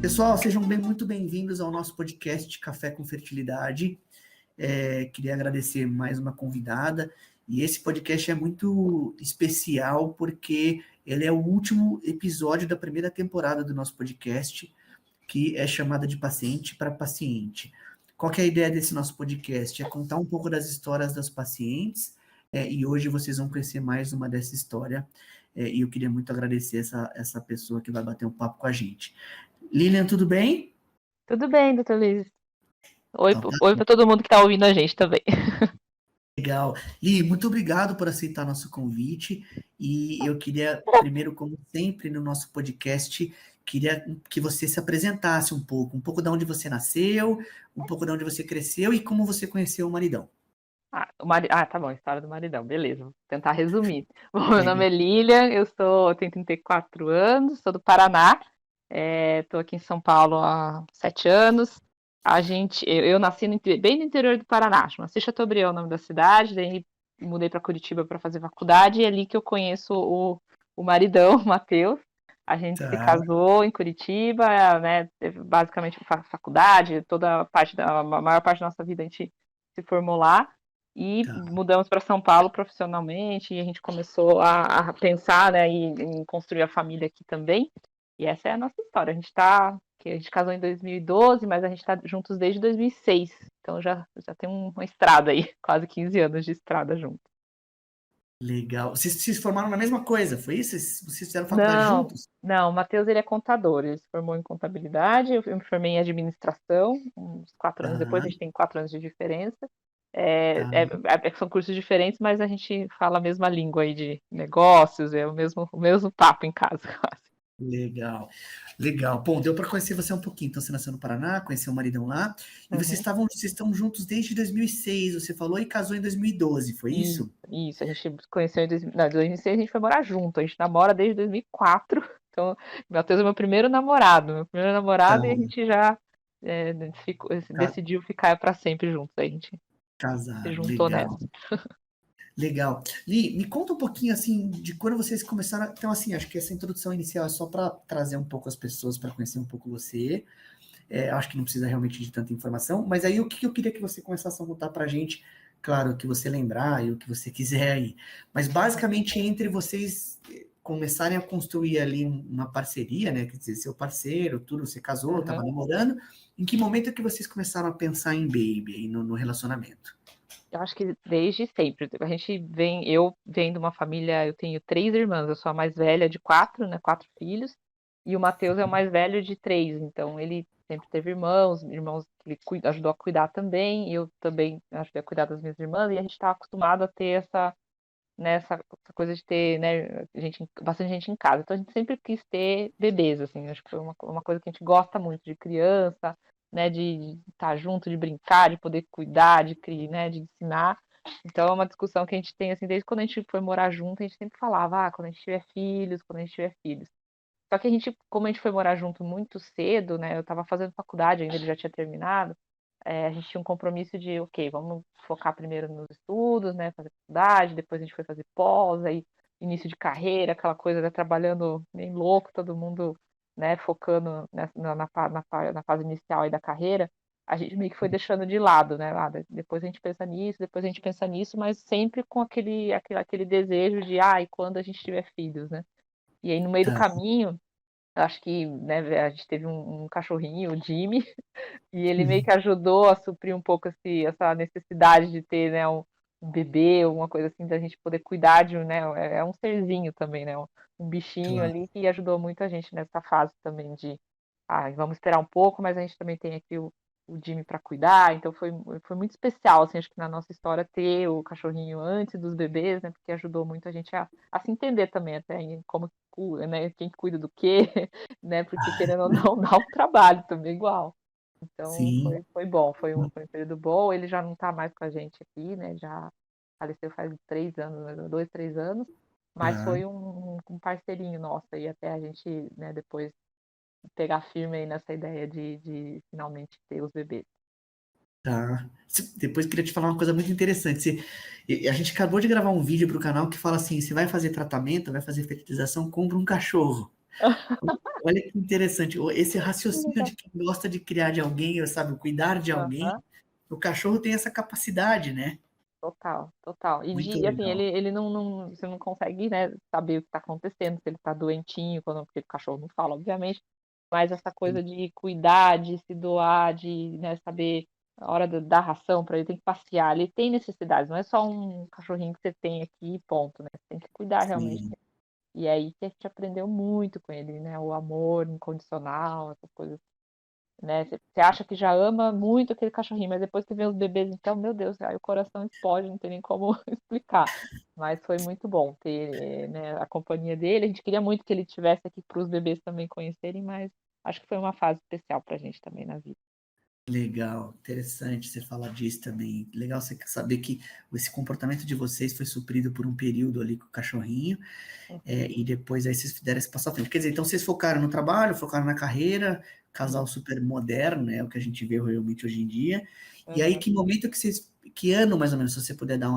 Pessoal, sejam muito bem-vindos ao nosso podcast Café com Fertilidade. Queria agradecer mais uma convidada, e esse podcast é muito especial porque ele é o último episódio da primeira temporada do nosso podcast, que é chamada de Paciente para Paciente. Qual que é a ideia desse nosso podcast? É contar um pouco das histórias das pacientes, e hoje vocês vão conhecer mais uma dessa história, e eu queria muito agradecer essa pessoa que vai bater um papo com a gente. Lilian, tudo bem? Tudo bem, doutor Luiz. Oi, Então, tá oi para todo mundo que está ouvindo a gente também. legal. Li, muito obrigado por aceitar nosso convite. E eu queria, primeiro, como sempre, no nosso podcast, queria que você se apresentasse um pouco de onde você nasceu, um pouco de onde você cresceu e como você conheceu o maridão. Tá bom, história do maridão, beleza. Vou tentar resumir. Bom, meu nome Legal. é Lilian, tenho 34 anos, sou do Paraná, estou aqui em São Paulo há 7 anos. Eu nasci bem no interior do Paraná, chama-se Chateaubriand, o nome da cidade, daí mudei para Curitiba para fazer faculdade, e é ali que eu conheço o maridão, o Matheus. A gente se Tá, casou em Curitiba, né? Teve basicamente faculdade, a maior parte da nossa vida a gente se formou lá. E tá, mudamos para São Paulo profissionalmente, e a gente começou a pensar, né, em construir a família aqui também. E essa é a nossa história. A gente casou em 2012, mas a gente está juntos desde 2006. Então já tem uma estrada aí, quase 15 anos de estrada juntos. legal. Vocês se formaram na mesma coisa, foi isso? Vocês fizeram faculdade Não, juntos? não, o Matheus ele é contador, ele se formou em contabilidade, eu me formei em administração, uns 4 anos depois, Tá, a gente tem 4 anos de diferença. tá. São cursos diferentes, mas a gente fala a mesma língua aí de negócios, é o mesmo papo em casa, quase. Legal, legal. Bom, deu para conhecer você um pouquinho. Então, você nasceu no Paraná, conheceu o maridão lá, e Uhum. vocês estão juntos desde 2006, você falou, e casou em 2012, foi isso? Isso, a gente se conheceu em 2006, a gente foi morar junto, a gente namora desde 2004, então, Matheus é meu primeiro Tá, namorado, e a gente já ca- decidiu ficar para sempre juntos, a gente se casado, juntou legal, nessa. legal. Li, me conta um pouquinho, assim, de quando vocês começaram. Então, assim, acho que essa introdução inicial é só para trazer um pouco as pessoas para conhecer um pouco você. Acho que não precisa realmente de tanta informação, mas aí o que eu queria que você começasse a contar para a gente, claro, o que você lembrar e o que você quiser aí, mas basicamente entre vocês começarem a construir ali uma parceria, né, quer dizer, seu parceiro, tudo, você casou, estava Uhum. namorando, em que momento é que vocês começaram a pensar em baby aí no relacionamento? Eu acho que desde sempre. Eu venho de uma família, eu tenho 3 irmãs, eu sou a mais velha de 4, né? 4 filhos, e o Matheus é o mais velho de 3, então ele sempre teve irmãos que ele ajudou a cuidar também, e eu também ajudei a cuidar das minhas irmãs, e a gente está acostumado a ter essa coisa de ter, né, bastante gente em casa. Então a gente sempre quis ter bebês, assim, acho que foi uma coisa que a gente gosta muito de criança, né, de estar junto, de brincar, de poder cuidar, né, de ensinar. Então é uma discussão que a gente tem, assim, desde quando a gente foi morar junto, a gente sempre falava, quando a gente tiver filhos, quando a gente tiver filhos. Só que como a gente foi morar junto muito cedo, né, eu estava fazendo faculdade ainda, ele já tinha terminado, a gente tinha um compromisso de, ok, vamos focar primeiro nos estudos, né, fazer faculdade, depois a gente foi fazer pós, aí início de carreira, aquela coisa, né, trabalhando bem louco, todo mundo, né, focando na fase inicial aí da carreira, a gente meio que foi deixando de lado, né, depois a gente pensa nisso, depois a gente pensa nisso, mas sempre com aquele desejo de, e quando a gente tiver filhos, né? E aí no meio do Tá, caminho, acho que, né, a gente teve um cachorrinho, o Jimmy, e ele meio que ajudou a suprir um pouco essa necessidade de ter, né, um bebê, alguma coisa assim, da gente poder cuidar né, é um serzinho também, né, um bichinho claro. ali que ajudou muito a gente nessa fase também de, vamos esperar um pouco, mas a gente também tem aqui o Jimmy para cuidar, então foi muito especial, assim, acho que na nossa história ter o cachorrinho antes dos bebês, né, porque ajudou muito a gente a se entender também, até em como, né, quem cuida do quê, né, porque querendo ou não, dá um trabalho também igual. Então Sim, foi bom, foi um período bom. Ele já não está mais com a gente aqui, né? Já faleceu faz 3 anos, né, 2, 3 anos, mas tá. foi um parceirinho nosso aí até a gente, né, depois pegar firme aí nessa ideia de finalmente ter os bebês. Tá. Depois queria te falar uma coisa muito interessante. A gente acabou de gravar um vídeo para o canal que fala assim: você vai fazer tratamento, vai fazer fertilização, compra um cachorro. Olha que interessante, esse raciocínio Legal. de quem gosta de criar de alguém, sabe, cuidar de alguém, Aham. o cachorro tem essa capacidade, né? Total, total. Muito Assim, legal. ele você não consegue, né, saber o que tá acontecendo, se ele tá doentinho, quando porque o cachorro não fala, obviamente, mas essa coisa de cuidar, de se doar, de, né, saber a hora da ração para ele, tem que passear, ele tem necessidades, não é só um cachorrinho que você tem aqui e ponto, né, você tem que cuidar realmente Sim. dele. E aí que a gente aprendeu muito com ele, né, o amor incondicional, essas coisas, né? Você acha que já ama muito aquele cachorrinho, mas depois que vê os bebês, então, meu Deus, aí o coração explode, não tem nem como explicar. Mas foi muito bom ter, né, a companhia dele. A gente queria muito que ele estivesse aqui para os bebês também conhecerem, mas acho que foi uma fase especial para a gente também na vida. Legal, interessante você falar disso também. Legal você saber que esse comportamento de vocês foi suprido por um período ali com o cachorrinho, Uhum, e depois aí vocês fizeram esse passo à frente. Quer dizer, então vocês focaram no trabalho, focaram na carreira, casal sim, super moderno, né? O que a gente vê realmente hoje em dia. E aí, uhum, que momento que vocês, que ano mais ou menos, se você puder dar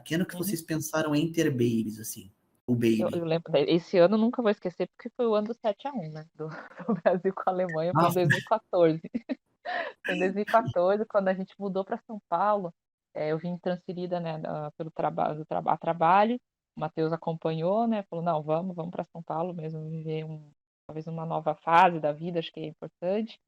que ano que uhum. vocês pensaram em ter babies, assim, o baby? Eu lembro, esse ano eu nunca vou esquecer, porque foi o ano do 7-1, né? Do, do Brasil com a Alemanha, foi Ah, em 2014. Foi em 2014, quando a gente mudou para São Paulo. Eu vim transferida, né, pelo trabalho, a trabalho. O Matheus acompanhou, né, falou, não, vamos para São Paulo mesmo, viver talvez uma nova fase da vida, acho que é importante.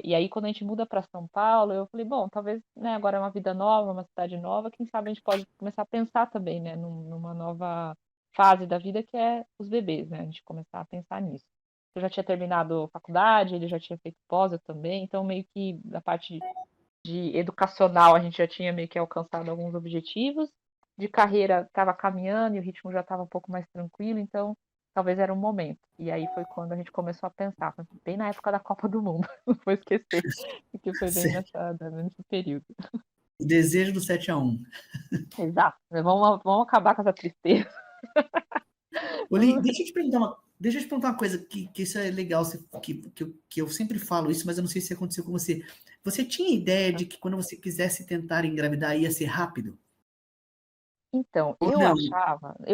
E aí, quando a gente muda para São Paulo, eu falei, bom, talvez, né, agora é uma vida nova, uma cidade nova, quem sabe a gente pode começar a pensar também, né, numa nova fase da vida que é os bebês, né, a gente começar a pensar nisso. Eu já tinha terminado faculdade, ele já tinha feito pós, eu também, então meio que da parte de educacional a gente já tinha meio que alcançado alguns objetivos, de carreira estava caminhando e o ritmo já estava um pouco mais tranquilo, então talvez era um momento. E aí foi quando a gente começou a pensar, foi bem na época da Copa do Mundo, não vou esquecer, porque foi bem nesse período. o desejo do 7-1. Exato, vamos acabar com essa tristeza. Oli, deixa eu te perguntar uma coisa, que isso é legal, que eu sempre falo isso, mas eu não sei se aconteceu com você. Você tinha ideia de que quando você quisesse tentar engravidar ia ser rápido? Então, Ou eu não?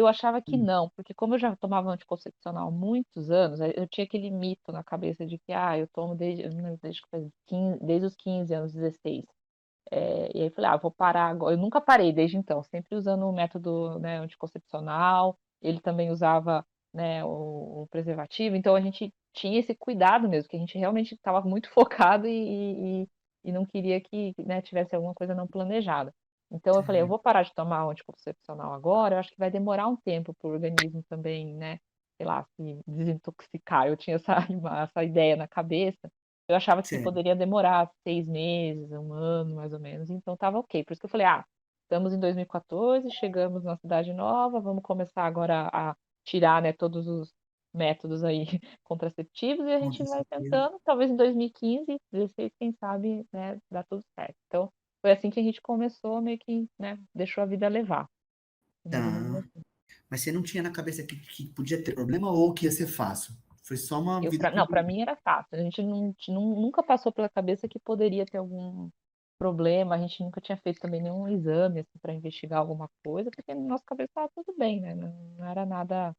achava que não, porque como eu já tomava anticoncepcional há muitos anos, eu tinha aquele mito na cabeça de que, eu tomo eu não lembro, desde, que faz 15 desde os 15 anos, 16. E aí eu falei, vou parar agora. Eu nunca parei desde então, sempre usando o método, né, anticoncepcional. Ele também usava, né, o preservativo, então a gente tinha esse cuidado mesmo, que a gente realmente estava muito focado e não queria que, né, tivesse alguma coisa não planejada. Então eu falei, eu vou parar de tomar o anticoncepcional agora, eu acho que vai demorar um tempo para o organismo também, né, sei lá, se desintoxicar. Eu tinha essa, essa ideia na cabeça. Eu achava que Sério. poderia demorar 6 meses, um ano, mais ou menos, então estava ok. Por isso que eu falei, estamos em 2014, chegamos na cidade nova, vamos começar agora a tirar, né, todos os métodos aí contraceptivos e a Com gente vai certeza. tentando, talvez em 2015, 16, quem sabe, né, dá tudo certo. Então, foi assim que a gente começou, meio que, né, deixou a vida levar. Mais ou menos Tá. assim. Mas você não tinha na cabeça que podia ter problema ou que ia ser fácil? Foi só uma vida Não, para que. mim era fácil. A gente nunca passou pela cabeça que poderia ter algum problema. A gente nunca tinha feito também nenhum exame assim, para investigar alguma coisa, porque no nosso cabeça estava tudo bem, né? Não era nada,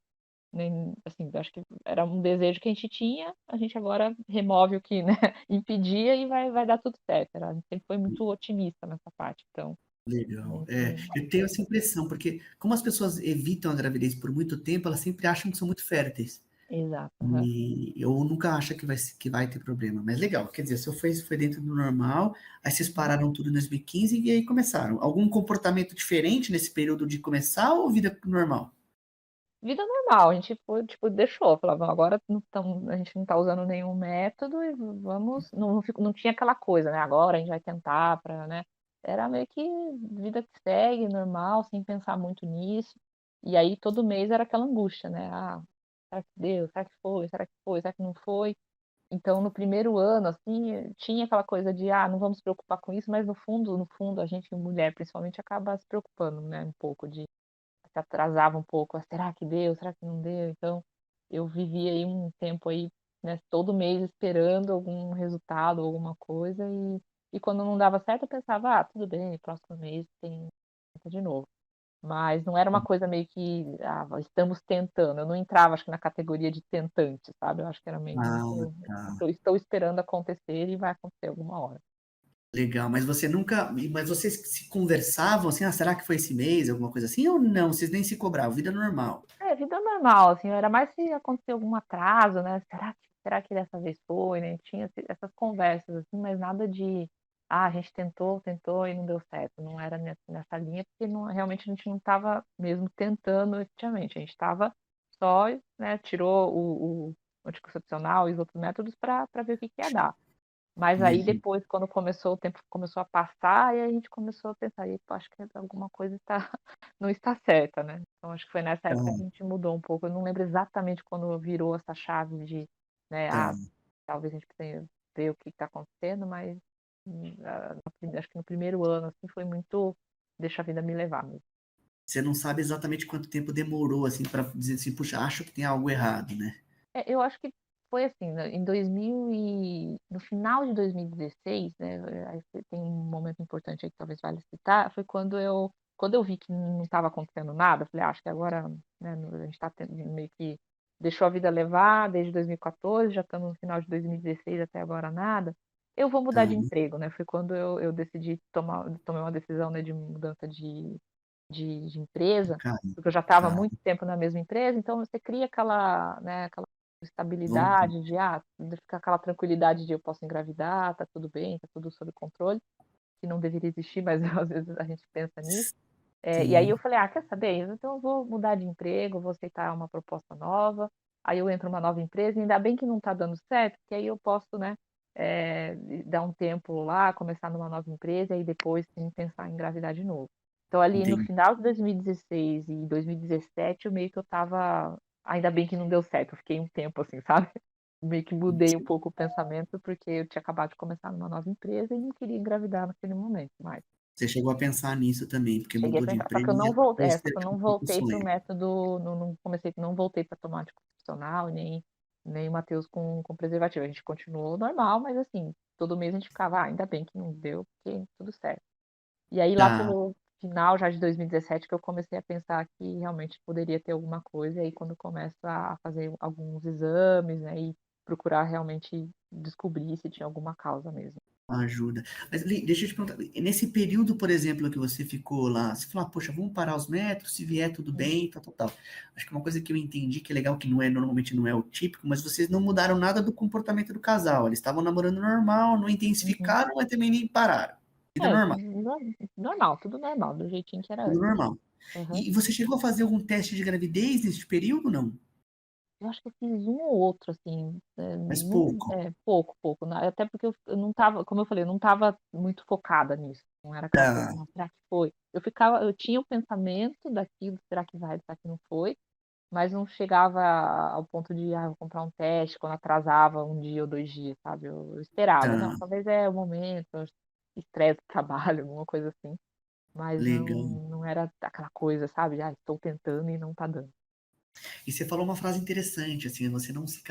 nem, assim, acho que era um desejo que a gente tinha, a gente agora remove o que, né, impedia e vai dar tudo certo. A gente sempre foi muito otimista nessa parte, então a Legal. gente Eu tenho essa impressão, porque como as pessoas evitam a gravidez por muito tempo, elas sempre acham que são muito férteis. exato. Aham. E eu nunca acho que vai ter problema. Mas legal, quer dizer, se foi dentro do normal, aí vocês Uhum. pararam tudo em 2015 e aí começaram. Algum comportamento diferente nesse período de começar ou vida normal? Vida normal, a gente foi, tipo, deixou, falava, agora a gente não tá usando nenhum método e vamos, não tinha aquela coisa, né, agora a gente vai tentar para, né, era meio que vida que segue, normal, sem pensar muito nisso, e aí todo mês era aquela angústia, né, será que deu, será que foi, será que foi, será que não foi, então no primeiro ano, assim, tinha aquela coisa de, não vamos se preocupar com isso, mas no fundo, a gente, mulher, principalmente, acaba se preocupando, né, um pouco se atrasava um pouco, será que deu, será que não deu? Então, eu vivi aí um tempo aí, né, todo mês esperando algum resultado, alguma coisa, e quando não dava certo eu pensava, tudo bem, próximo mês tem de novo. Mas não era uma coisa meio que, estamos tentando. Eu não entrava, acho que na categoria de tentante, sabe? Eu acho que era meio Ah, muito, tá. estou esperando acontecer e vai acontecer alguma hora. Legal. Mas você nunca. Mas vocês se conversavam assim, será que foi esse mês? Alguma coisa assim? Ou não? Vocês nem se cobravam, vida normal. É, vida normal, assim, era mais se aconteceu algum atraso, né? Será que dessa vez foi, né? Tinha essas conversas, assim, mas nada de, a gente tentou e não deu certo. Não era nessa linha, porque realmente a gente não estava mesmo tentando efetivamente. A gente estava só, né, tirou o anticoncepcional e os outros métodos para ver o que ia dar. Mas aí Beleza. depois, quando o tempo começou a passar, e a gente começou a pensar, "Epa, acho que alguma coisa não está certa, né?" Então acho que foi nessa época que a Tá, gente mudou um pouco. Eu não lembro exatamente quando virou essa chave de, né, tá. talvez a gente precise ver o que está acontecendo, mas acho que no primeiro ano assim foi muito deixa a vida me levar mesmo. Você não sabe exatamente quanto tempo demorou, assim, para dizer assim, puxa, acho que tem algo errado, né? Eu acho que foi assim, né, no final de 2016, né, aí tem um momento importante aí que talvez valha citar, foi quando eu vi que não estava acontecendo nada, eu falei: acho que agora, né, a gente está meio que deixou a vida levar desde 2014, já estamos no final de 2016 até agora nada, eu vou mudar Tá, de emprego, né?" Foi quando eu decidi tomei uma decisão, né, de mudança de empresa, cara, porque eu já estava tá. muito tempo na mesma empresa, então você cria aquela, né, aquela Vamos, estabilidade de ficar aquela tranquilidade de eu posso engravidar, tá tudo bem, tá tudo sob controle, que não deveria existir, mas às vezes a gente pensa nisso. E aí eu sim, falei: quer saber? Então eu vou mudar de emprego, vou aceitar uma proposta nova, aí eu entro numa nova empresa, ainda bem que não está dando certo, porque aí eu posso, né, eh, dar um tempo lá, começar numa nova empresa e depois sim pensar em engravidar de novo. Então ali no entendi. final de 2016 e 2017 eu meio que eu estava, ainda bem que não deu certo, eu fiquei um tempo assim, sabe? Meio que mudei um pouco o pensamento, porque eu tinha acabado de começar numa nova empresa e não queria engravidar naquele momento mais. Você chegou a pensar nisso também, porque Cheguei a mudou de pensar, só que emprego eu e não acabou voltei, só que eu sendo não um pouco voltei para o sonho. método, não comecei, não voltei para tomar anticoncepcional, nem o Matheus com preservativo. A gente continuou normal, mas assim, todo mês a gente ficava, ainda bem que não deu, porque tudo certo. E aí lá Tá, pelo final já de 2017 que eu comecei a pensar que realmente poderia ter alguma coisa, e aí quando eu começo a fazer alguns exames, né, e procurar realmente descobrir se tinha alguma causa mesmo. ajuda. Mas deixa eu te perguntar, nesse período, por exemplo, que você ficou lá, você falou, poxa, vamos parar os metros, se vier tudo bem, tal, tal, tal. Acho que uma coisa que eu entendi que é legal, que não é, normalmente não é o típico, mas vocês não mudaram nada do comportamento do casal. Eles estavam namorando normal, não Uhum. intensificaram, mas também nem pararam. Vida normal, Normal, tudo normal, do jeitinho que era tudo antes. normal. Aham. E você chegou a fazer algum teste de gravidez nesse período, não? Eu acho que eu fiz um ou outro, assim, Mas muito, pouco. pouco, né, até porque eu não estava, como eu falei, eu não estava muito focada nisso, não era aquela coisa: Tá, será que foi?" Eu tinha o pensamento daquilo, será que vai, será que não foi, mas não chegava ao ponto de, vou comprar um teste quando atrasava um dia ou 2 dias, sabe, eu esperava, não, tá, talvez é o momento, estresse do trabalho, alguma coisa assim, mas legal. não era aquela coisa, sabe, estou tentando e não está dando. E você falou uma frase interessante, assim, você não se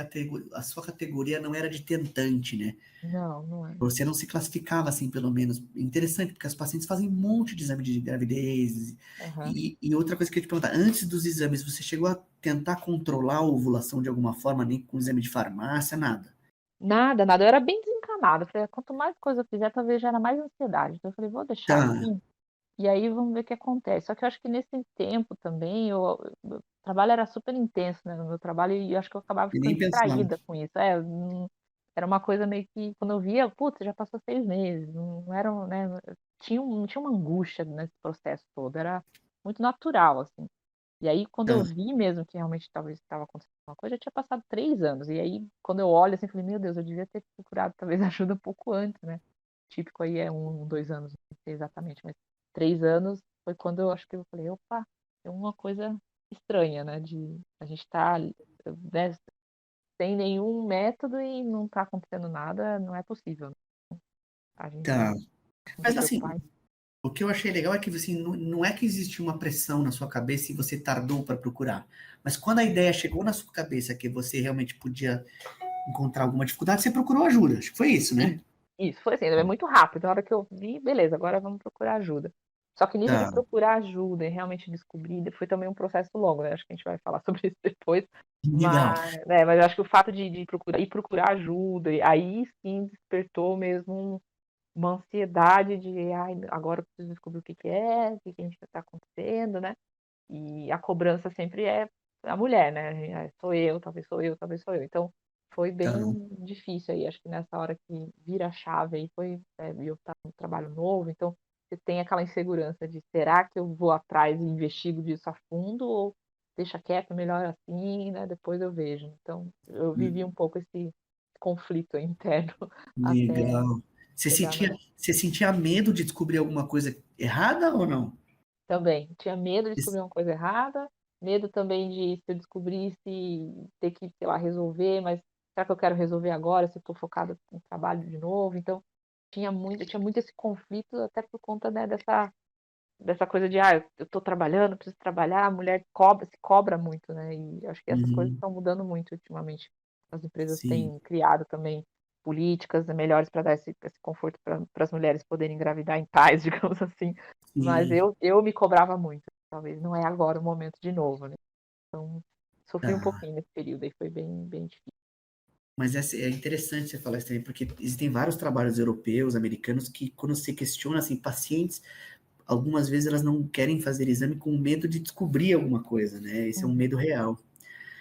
a sua categoria não era de tentante, né? Não, não é. Você não se classificava assim, pelo menos. Interessante, porque as pacientes fazem um monte de exame de gravidez. Aham. E outra coisa que eu ia te perguntar, antes dos exames, você chegou a tentar controlar a ovulação de alguma forma, nem com exame de farmácia, nada? Nada, nada. Eu era bem desencanada. Eu falei: quanto mais coisa eu fizer, talvez gera mais ansiedade. Então eu falei: "Vou deixar Tá, assim, e aí vamos ver o que acontece". Só que eu acho que nesse tempo também o trabalho era super intenso, né, no meu trabalho, e eu acho que eu acabava e ficando nem pensava. distraída com isso. Era uma coisa meio que quando eu via: "Putz, já passou 6 meses", não era né, não tinha uma angústia nesse processo todo, era muito natural, assim. E aí, quando eu Tá, vi mesmo que realmente talvez estava acontecendo alguma coisa, já tinha passado 3 anos. E aí, quando eu olho assim, eu falei: "Meu Deus, eu devia ter procurado talvez ajuda um pouco antes, né". Típico aí é 2 anos, não sei exatamente, mas 3 anos foi quando eu acho que eu falei: "Opa, tem uma coisa estranha, né, de a gente tá, né, sem nenhum método e não tá acontecendo nada, não é possível, né, a gente tá. começou a Mas assim, preocupar". o que eu achei legal é que assim, não é que existe uma pressão na sua cabeça e você tardou para procurar. Mas quando a ideia chegou na sua cabeça que você realmente podia encontrar alguma dificuldade, você procurou ajuda. Acho que foi isso, né? Isso, foi assim, é muito rápido. A hora que eu vi, beleza, agora vamos procurar ajuda. Só que nisso de Tá, procurar ajuda e realmente descobrir, foi também um processo longo, né? Acho que a gente vai falar sobre isso depois. legal. Mas eu acho que o fato de procurar ajuda, e aí sim despertou mesmo uma ansiedade de, ai, agora eu preciso descobrir o que a gente está acontecendo, né? E a cobrança sempre é a mulher, né? Sou eu, talvez sou eu, talvez sou eu. Então foi Tá, bem difícil aí. Acho que nessa hora que vira a chave aí foi, eu estava no trabalho novo, então você tem aquela insegurança de será que eu vou atrás e investigo disso a fundo ou deixa quieto, melhor assim, né? Depois eu vejo. Então eu vivi um pouco esse conflito interno até legal. chegar na. Você sentia medo de descobrir alguma coisa errada ou não? Também, tinha medo de descobrir uma coisa errada, medo também de se eu descobrisse ter que, sei lá, resolver, mas será que eu quero resolver agora, se eu estou focada no trabalho de novo? Então, tinha muito esse conflito, até por conta, né, dessa coisa de, eu estou trabalhando, preciso trabalhar, a mulher se cobra muito, né? E acho que essas coisas Uhum, estão mudando muito ultimamente. As empresas sim, têm criado também políticas, né, melhores para dar esse conforto para as mulheres poderem engravidar em paz, digamos assim. Mas sim. eu me cobrava muito. Talvez não é agora o momento de novo, né? Então, sofri um Tá. pouquinho nesse período aí, foi bem, bem difícil. Mas é interessante você falar isso também, porque existem vários trabalhos europeus, americanos, que quando você questiona, assim, pacientes, algumas vezes elas não querem fazer exame com medo de descobrir alguma coisa, né? Esse é um Uhum. medo real.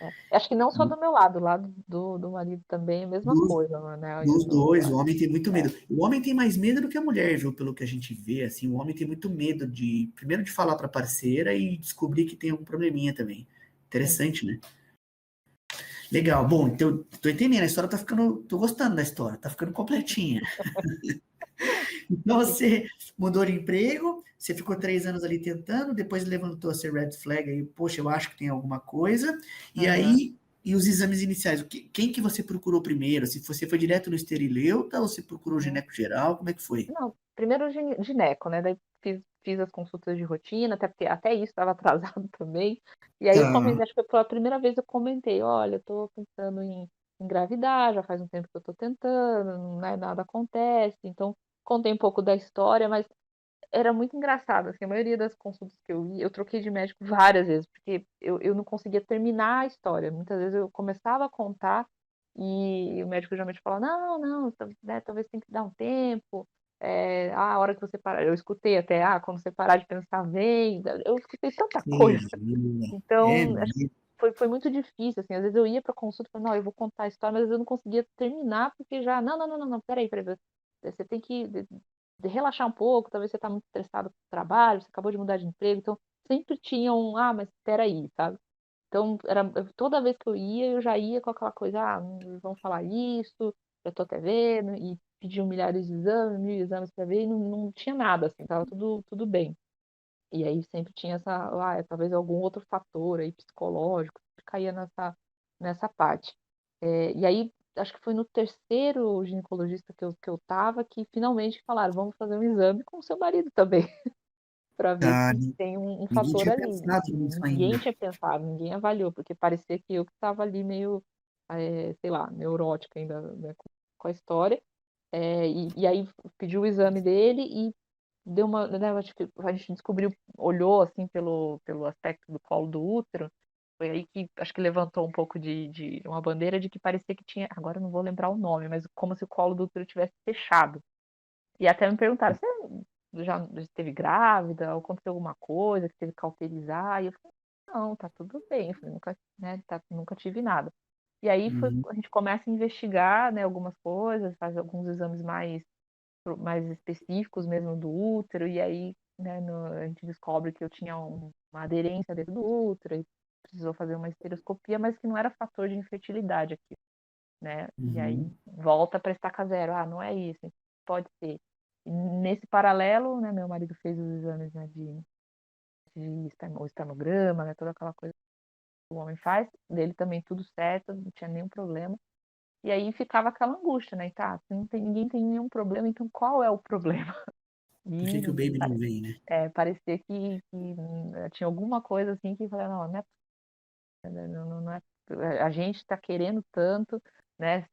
É. Acho que não só do meu lado, do lado do marido também, a mesma Dos, coisa, né? dos dois, o homem tem muito É, medo. O homem tem mais medo do que a mulher, viu? Pelo que a gente vê, assim, o homem tem muito medo de, primeiro de falar para a parceira e descobrir que tem algum probleminha também. uhum. Interessante, né? Legal. Bom, então, tô entendendo, a história tá ficando, tô gostando da história, tá ficando completinha. Então você mudou de emprego, você ficou 3 anos ali tentando, depois levantou essa red flag aí, poxa, eu acho que tem alguma coisa. E Uhum. aí, e os exames iniciais? Quem que você procurou primeiro? Se você foi direto no esterileuta ou você procurou o Uhum. gineco geral? Como é que foi? Não, primeiro o gineco, né? Daí fiz as consultas de rotina, até porque até isso estava atrasado também. E aí eu Tá, comentei, acho que pela primeira vez eu comentei, olha, eu tô pensando em engravidar, já faz um tempo que eu tô tentando, né, nada acontece. Então, contei um pouco da história, mas era muito engraçado, assim, a maioria das consultas que eu ia, eu troquei de médico várias vezes, porque eu não conseguia terminar a história. Muitas vezes eu começava a contar e o médico geralmente falava, não, não, né, talvez tenha que dar um tempo, a hora que você parar. Eu escutei até, quando você parar de pensar, vem. Eu escutei tanta coisa. entendi. É Então, acho que mesmo. foi muito difícil, assim, às vezes eu ia para consulta e falava, não, eu vou contar a história, mas às vezes eu não conseguia terminar, porque já, não, não, não, não, não, peraí, você tem que de relaxar um pouco, talvez você está muito estressado com o trabalho, você acabou de mudar de emprego, então sempre tinha mas espera aí, sabe? Então, toda vez que eu ia, eu já ia com aquela coisa, vamos falar isso, eu tô até vendo, e pediam milhares de exames, 1.000 exames para ver, e não tinha nada, assim, tava tudo bem. E aí sempre tinha talvez algum outro fator aí psicológico que caía nessa parte. E aí, acho que foi no terceiro ginecologista que eu tava que finalmente falaram, vamos fazer um exame com o seu marido também, para ver Tá, se tem um ninguém fator tinha ali. pensado E nisso ainda. ninguém tinha pensado, ninguém avaliou, porque parecia que eu que estava ali meio, sei lá, neurótica ainda, né, com a história. E aí pediu o exame dele e deu uma, né, acho que a gente descobriu, olhou assim pelo aspecto do colo do útero, foi aí que acho que levantou um pouco de uma bandeira de que parecia que tinha, agora eu não vou lembrar o nome, mas como se o colo do útero tivesse fechado. E até me perguntaram, você já esteve grávida, ou aconteceu alguma coisa que teve que cauterizar? E eu falei, não, tá tudo bem, eu falei, nunca, né, nunca tive nada. E aí Uhum, a gente começa a investigar, né, algumas coisas, faz alguns exames mais específicos mesmo do útero, e aí, né, a gente descobre que eu tinha uma aderência dentro do útero, e precisou fazer uma esteroscopia, mas que não era fator de infertilidade aqui, né? E aí uhum, volta para estaca zero, não é isso, pode ser. E nesse paralelo, né, meu marido fez os exames, né, de estanograma, né, toda aquela coisa que o homem faz, dele também tudo certo, não tinha nenhum problema. E aí ficava aquela angústia, né? Tá, se não tem, ninguém tem nenhum problema, então qual é o problema? por que E que o baby não vem, né? parecia que tinha alguma coisa assim que falava, não, não é, a gente está querendo tanto, né?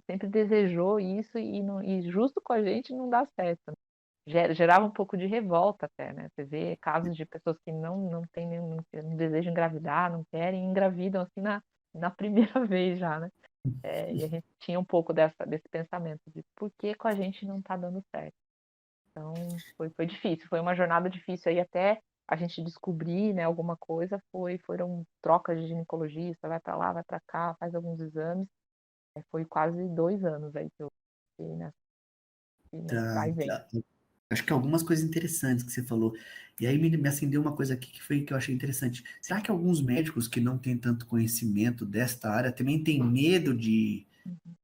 Sempre desejou isso e justo com a gente não dá certo. gerava um pouco de revolta até, né? Você vê casos de pessoas que não têm não desejam engravidar, não querem, engravidam assim na primeira vez já, né? E a gente tinha um pouco desse pensamento de por que com a gente não tá dando certo. Então, foi difícil, foi uma jornada difícil aí até a gente descobrir, né, alguma coisa, foram trocas de ginecologista, vai para lá, vai para cá, faz alguns exames. Foi quase 2 anos aí que eu fiquei nesse vai Tá, e vem. tá. Acho que algumas coisas interessantes que você falou. E aí me acendeu uma coisa aqui que foi que eu achei interessante. Será que alguns médicos que não têm tanto conhecimento desta área também têm medo de, Uhum.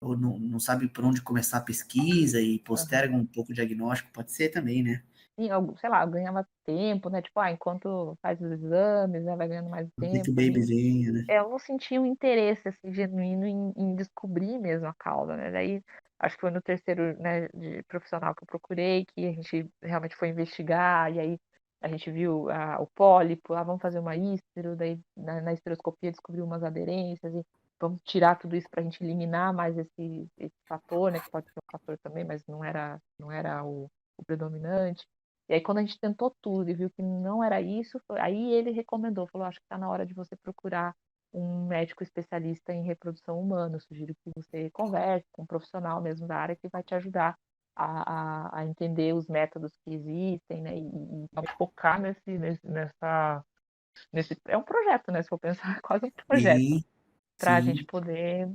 ou não sabe por onde começar a pesquisa e Aham. postergam um pouco o diagnóstico? Pode ser também, né? Sim, sei lá, ganhava tempo, né? Tipo, enquanto faz os exames, né, vai ganhando mais Não sei que o tempo baby ali. venha, né? Eu não senti um interesse assim, genuíno em descobrir mesmo a causa, né? Daí acho que foi no terceiro, né, de profissional que eu procurei que a gente realmente foi investigar, e aí a gente viu o pólipo, vamos fazer uma ístero, daí na esteroscopia descobriu umas aderências, e vamos tirar tudo isso para a gente eliminar mais esse fator, né? Que pode ser um fator também, mas não era o predominante. E aí, quando a gente tentou tudo e viu que não era isso, aí ele recomendou, falou, acho que está na hora de você procurar um médico especialista em reprodução humana. Eu sugiro que você converse com um profissional mesmo da área que vai te ajudar a entender os métodos que existem, né? E focar nesse. É um projeto, né? Se for pensar, é quase um projeto Sim, para a gente sim. poder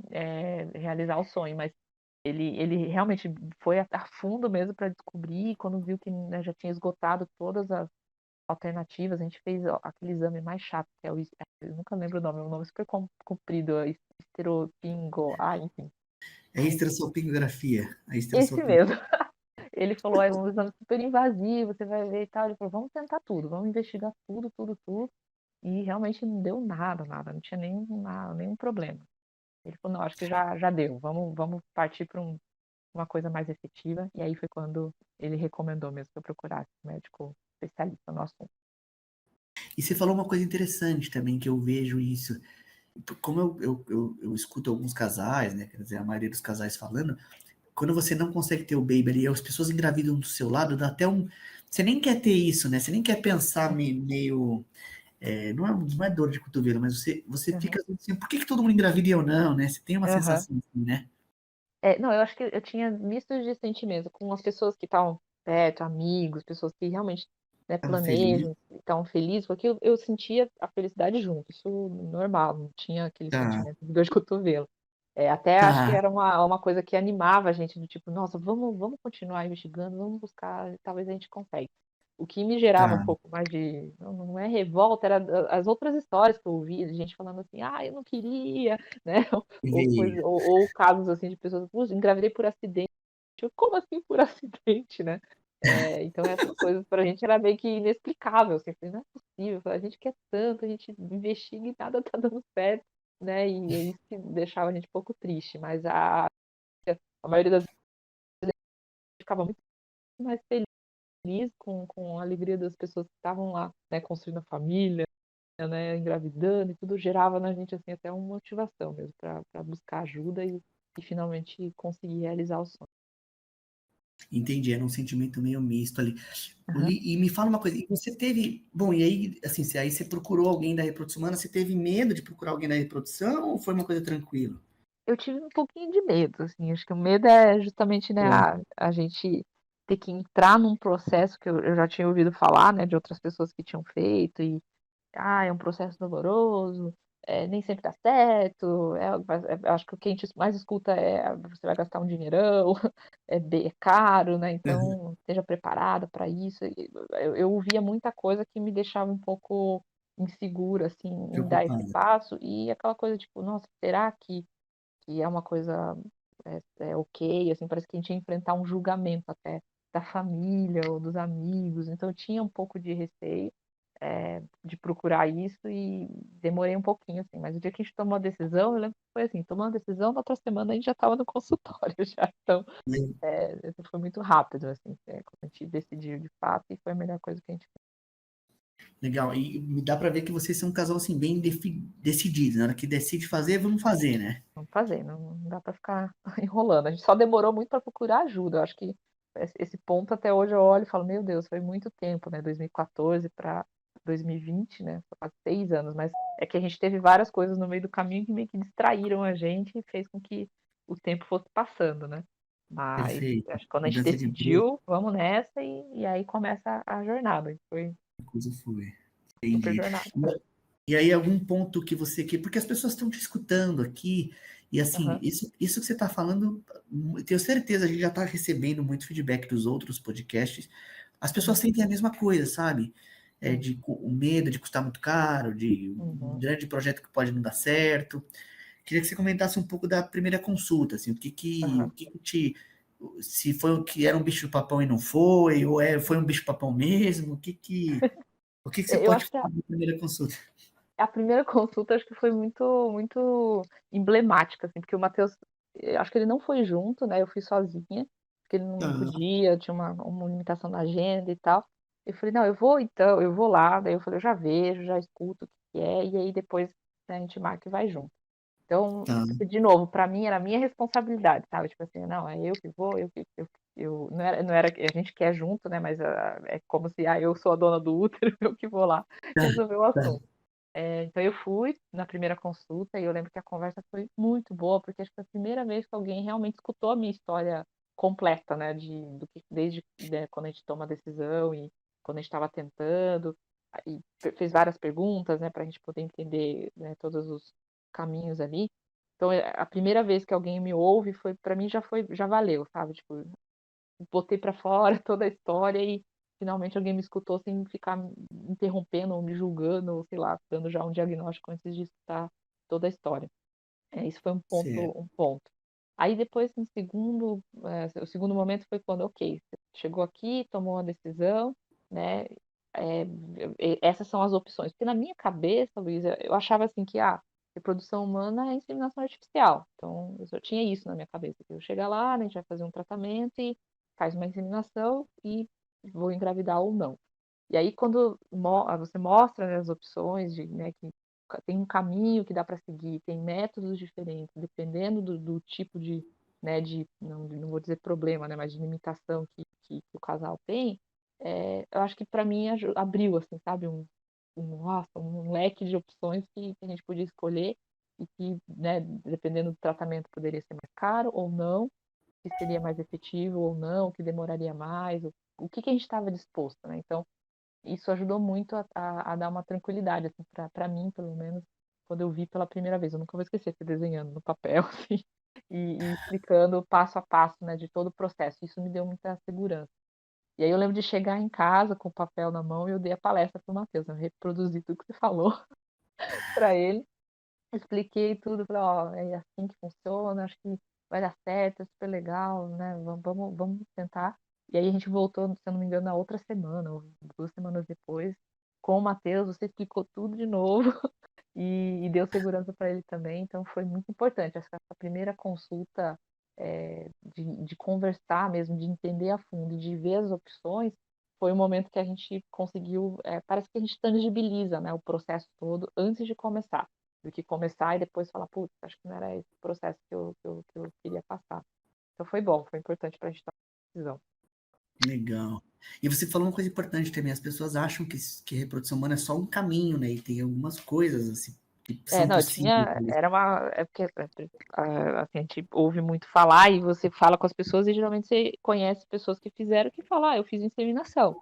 realizar o sonho. Mas ele realmente foi a fundo mesmo para descobrir, e quando viu que, né, já tinha esgotado todas as alternativas, a gente fez aquele exame mais chato, que é eu nunca lembro o nome, é um nome super comprido, esteropingo, enfim. É a esterossalpingografia. A Esse esterossalping... mesmo. Ele falou, é um exame super invasivo, você vai ver e tal. Ele falou, vamos tentar tudo, vamos investigar tudo, tudo, tudo. E realmente não deu nada, nada, não tinha nenhum problema. Ele falou, não, acho que já deu, vamos partir para uma coisa mais efetiva. E aí foi quando ele recomendou mesmo que eu procurasse um médico especialista no assunto. E você falou uma coisa interessante também, que eu vejo isso. Como eu escuto alguns casais, né? Quer dizer, a maioria dos casais falando, quando você não consegue ter o baby ali, as pessoas engravidam do seu lado, dá até um. Você nem quer ter isso, né? Você nem quer pensar meio. Não é dor de cotovelo, mas você Uhum. fica assim, por que que todo mundo engravida e eu não, né? Você tem uma Uhum. sensação assim, né? Não, eu acho que eu tinha mistos de sentimento com as pessoas que estavam perto, amigos, pessoas que realmente, né, Tava feliz. planejam, estavam felizes, porque eu sentia a felicidade junto, isso normal, não tinha aquele Tá, sentimento de dor de cotovelo. Até acho que tá, era uma coisa que animava a gente, do tipo, nossa, vamos continuar investigando, vamos buscar, talvez a gente consiga. O que me gerava um tá. pouco mais de, não é revolta, era as outras histórias que eu ouvia, de gente falando assim, eu não queria, né? Veio. Ou casos assim de pessoas, "Puxa, engravidei por acidente." Como assim por acidente, né? Então essas coisas pra gente era meio que inexplicável, assim, não é possível, a gente quer tanto, a gente investiga e nada tá dando certo, né? E é isso que deixava a gente um pouco triste, mas a maioria das vezes ficava muito mais feliz com a alegria das pessoas que estavam lá, né, construindo a família, né, engravidando, e tudo gerava na gente assim até uma motivação mesmo para buscar ajuda e finalmente conseguir realizar o sonho. Entendi, era um sentimento meio misto ali. Aham. E me fala uma coisa, e você teve, bom, e aí, assim, aí você procurou alguém da reprodução humana, você teve medo de procurar alguém da reprodução ou foi uma coisa tranquila? Eu tive um pouquinho de medo, assim, acho que o medo é justamente, né, É. a gente ter que entrar num processo que eu já tinha ouvido falar, né, de outras pessoas que tinham feito, e é um processo doloroso, nem sempre dá certo, acho que o que a gente mais escuta é você vai gastar um dinheirão, é caro, né? Uhum. Então esteja preparada para isso. E eu ouvia muita coisa que me deixava um pouco insegura, assim, em dar esse Preocupada. passo, e aquela coisa tipo, nossa, será que é uma coisa ok? Assim, parece que a gente ia enfrentar um julgamento até da família ou dos amigos, então eu tinha um pouco de receio de procurar isso e demorei um pouquinho, assim, mas o dia que a gente tomou a decisão, eu lembro que foi assim, tomando a decisão, na outra semana a gente já estava no consultório já, então foi muito rápido, assim, quando a gente decidiu de fato e foi a melhor coisa que a gente fez. Legal. E me dá pra ver que vocês são um casal, assim, bem decidido. Na hora que decide fazer, vamos fazer, né? Vamos fazer, não dá para ficar enrolando. A gente só demorou muito para procurar ajuda. Eu acho que esse ponto até hoje eu olho e falo, meu Deus, foi muito tempo, né? 2014 para 2020, né? Foi quase 6 anos, mas é que a gente teve várias coisas no meio do caminho que meio que distraíram a gente e fez com que o tempo fosse passando, né? Mas Perfeito. acho que quando a gente Mudança de emprego, decidiu, vamos nessa, e aí começa a jornada. E foi a coisa foi. super Entendi. jornada. E aí, algum ponto que você quer, porque as pessoas estão te escutando aqui, e assim, Aham, isso que você está falando, eu tenho certeza, a gente já está recebendo muito feedback dos outros podcasts. As pessoas uhum, sentem a mesma coisa, sabe? sim, O medo de custar muito caro, de um uhum, grande projeto que pode não dar certo. Queria que você comentasse um pouco da primeira consulta, assim, aham. o que que te, se foi o que era um bicho-papão e não foi, ou foi um bicho-papão mesmo, o que que você Eu pode acho que falar na primeira consulta? a primeira consulta acho que foi muito emblemática, assim, porque o Matheus, acho que ele não foi junto, né? Eu fui sozinha, porque ele não Tá, podia, tinha uma limitação na agenda e tal. Eu falei, não, eu vou então, eu vou lá. Daí eu falei, eu já vejo, já escuto o que é, e aí depois, né, a gente marca e vai junto. Então, tá, de novo, para mim era a minha responsabilidade, sabe? Tipo assim, não, é eu que vou, eu não era, a gente quer junto, né? Mas é como se, eu sou a dona do útero, eu que vou lá tá, resolver o tá. assunto. Então eu fui na primeira consulta e eu lembro que a conversa foi muito boa, porque acho que foi a primeira vez que alguém realmente escutou a minha história completa, né, do que desde, né, quando a gente toma a decisão e quando a gente estava tentando, e fez várias perguntas, né, para a gente poder entender, né, todos os caminhos ali. Então a primeira vez que alguém me ouve foi para mim já valeu, sabe? Tipo, botei para fora toda a história e finalmente alguém me escutou sem ficar me interrompendo ou me julgando, ou sei lá, dando já um diagnóstico antes de escutar toda a história. Isso foi Certo. um ponto. Aí depois, o segundo momento foi quando, ok, você chegou aqui, tomou uma decisão, né? é, Essas são as opções. Porque na minha cabeça, Luísa, eu achava assim que reprodução humana é inseminação artificial. Então, eu só tinha isso na minha cabeça. Que eu chegar lá, né, a gente vai fazer um tratamento e faz uma inseminação e vou engravidar ou não. E aí, quando você mostra, né, as opções de, né, que tem um caminho que dá para seguir, tem métodos diferentes, dependendo do tipo de, né, não vou dizer problema, né, mas de limitação que o casal tem, eu acho que para mim abriu, assim, sabe, nossa, um leque de opções que a gente podia escolher e que, né, dependendo do tratamento, poderia ser mais caro ou não, que seria mais efetivo ou não, que demoraria mais, o que a gente estava disposto, né? Então, isso ajudou muito a dar uma tranquilidade, assim, para mim, pelo menos, quando eu vi pela primeira vez. Eu nunca vou esquecer, você desenhando no papel, assim, e explicando passo a passo, né, de todo o processo. Isso me deu muita segurança. E aí eu lembro de chegar em casa com o papel na mão e eu dei a palestra para o Matheus, eu reproduzi tudo que você falou para ele, expliquei tudo, falei, ó, é assim que funciona, acho que vai dar certo, é super legal, né? Vamos tentar. E aí a gente voltou, se eu não me engano, na outra semana, ou 2 semanas depois, com o Matheus, você explicou tudo de novo e deu segurança para ele também, então foi muito importante. Acho que essa primeira consulta de conversar mesmo, de entender a fundo, de ver as opções, foi o momento que a gente conseguiu, parece que a gente tangibiliza, né, o processo todo antes de começar do que começar e depois falar, putz, acho que não era esse processo que eu queria passar. Então foi bom, foi importante para a gente tomar uma decisão. Legal. E você falou uma coisa importante também, as pessoas acham que reprodução humana é só um caminho, né? E tem algumas coisas assim, que são Não, possíveis. é porque assim, a gente ouve muito falar e você fala com as pessoas e geralmente você conhece pessoas que fizeram que falam, eu fiz inseminação.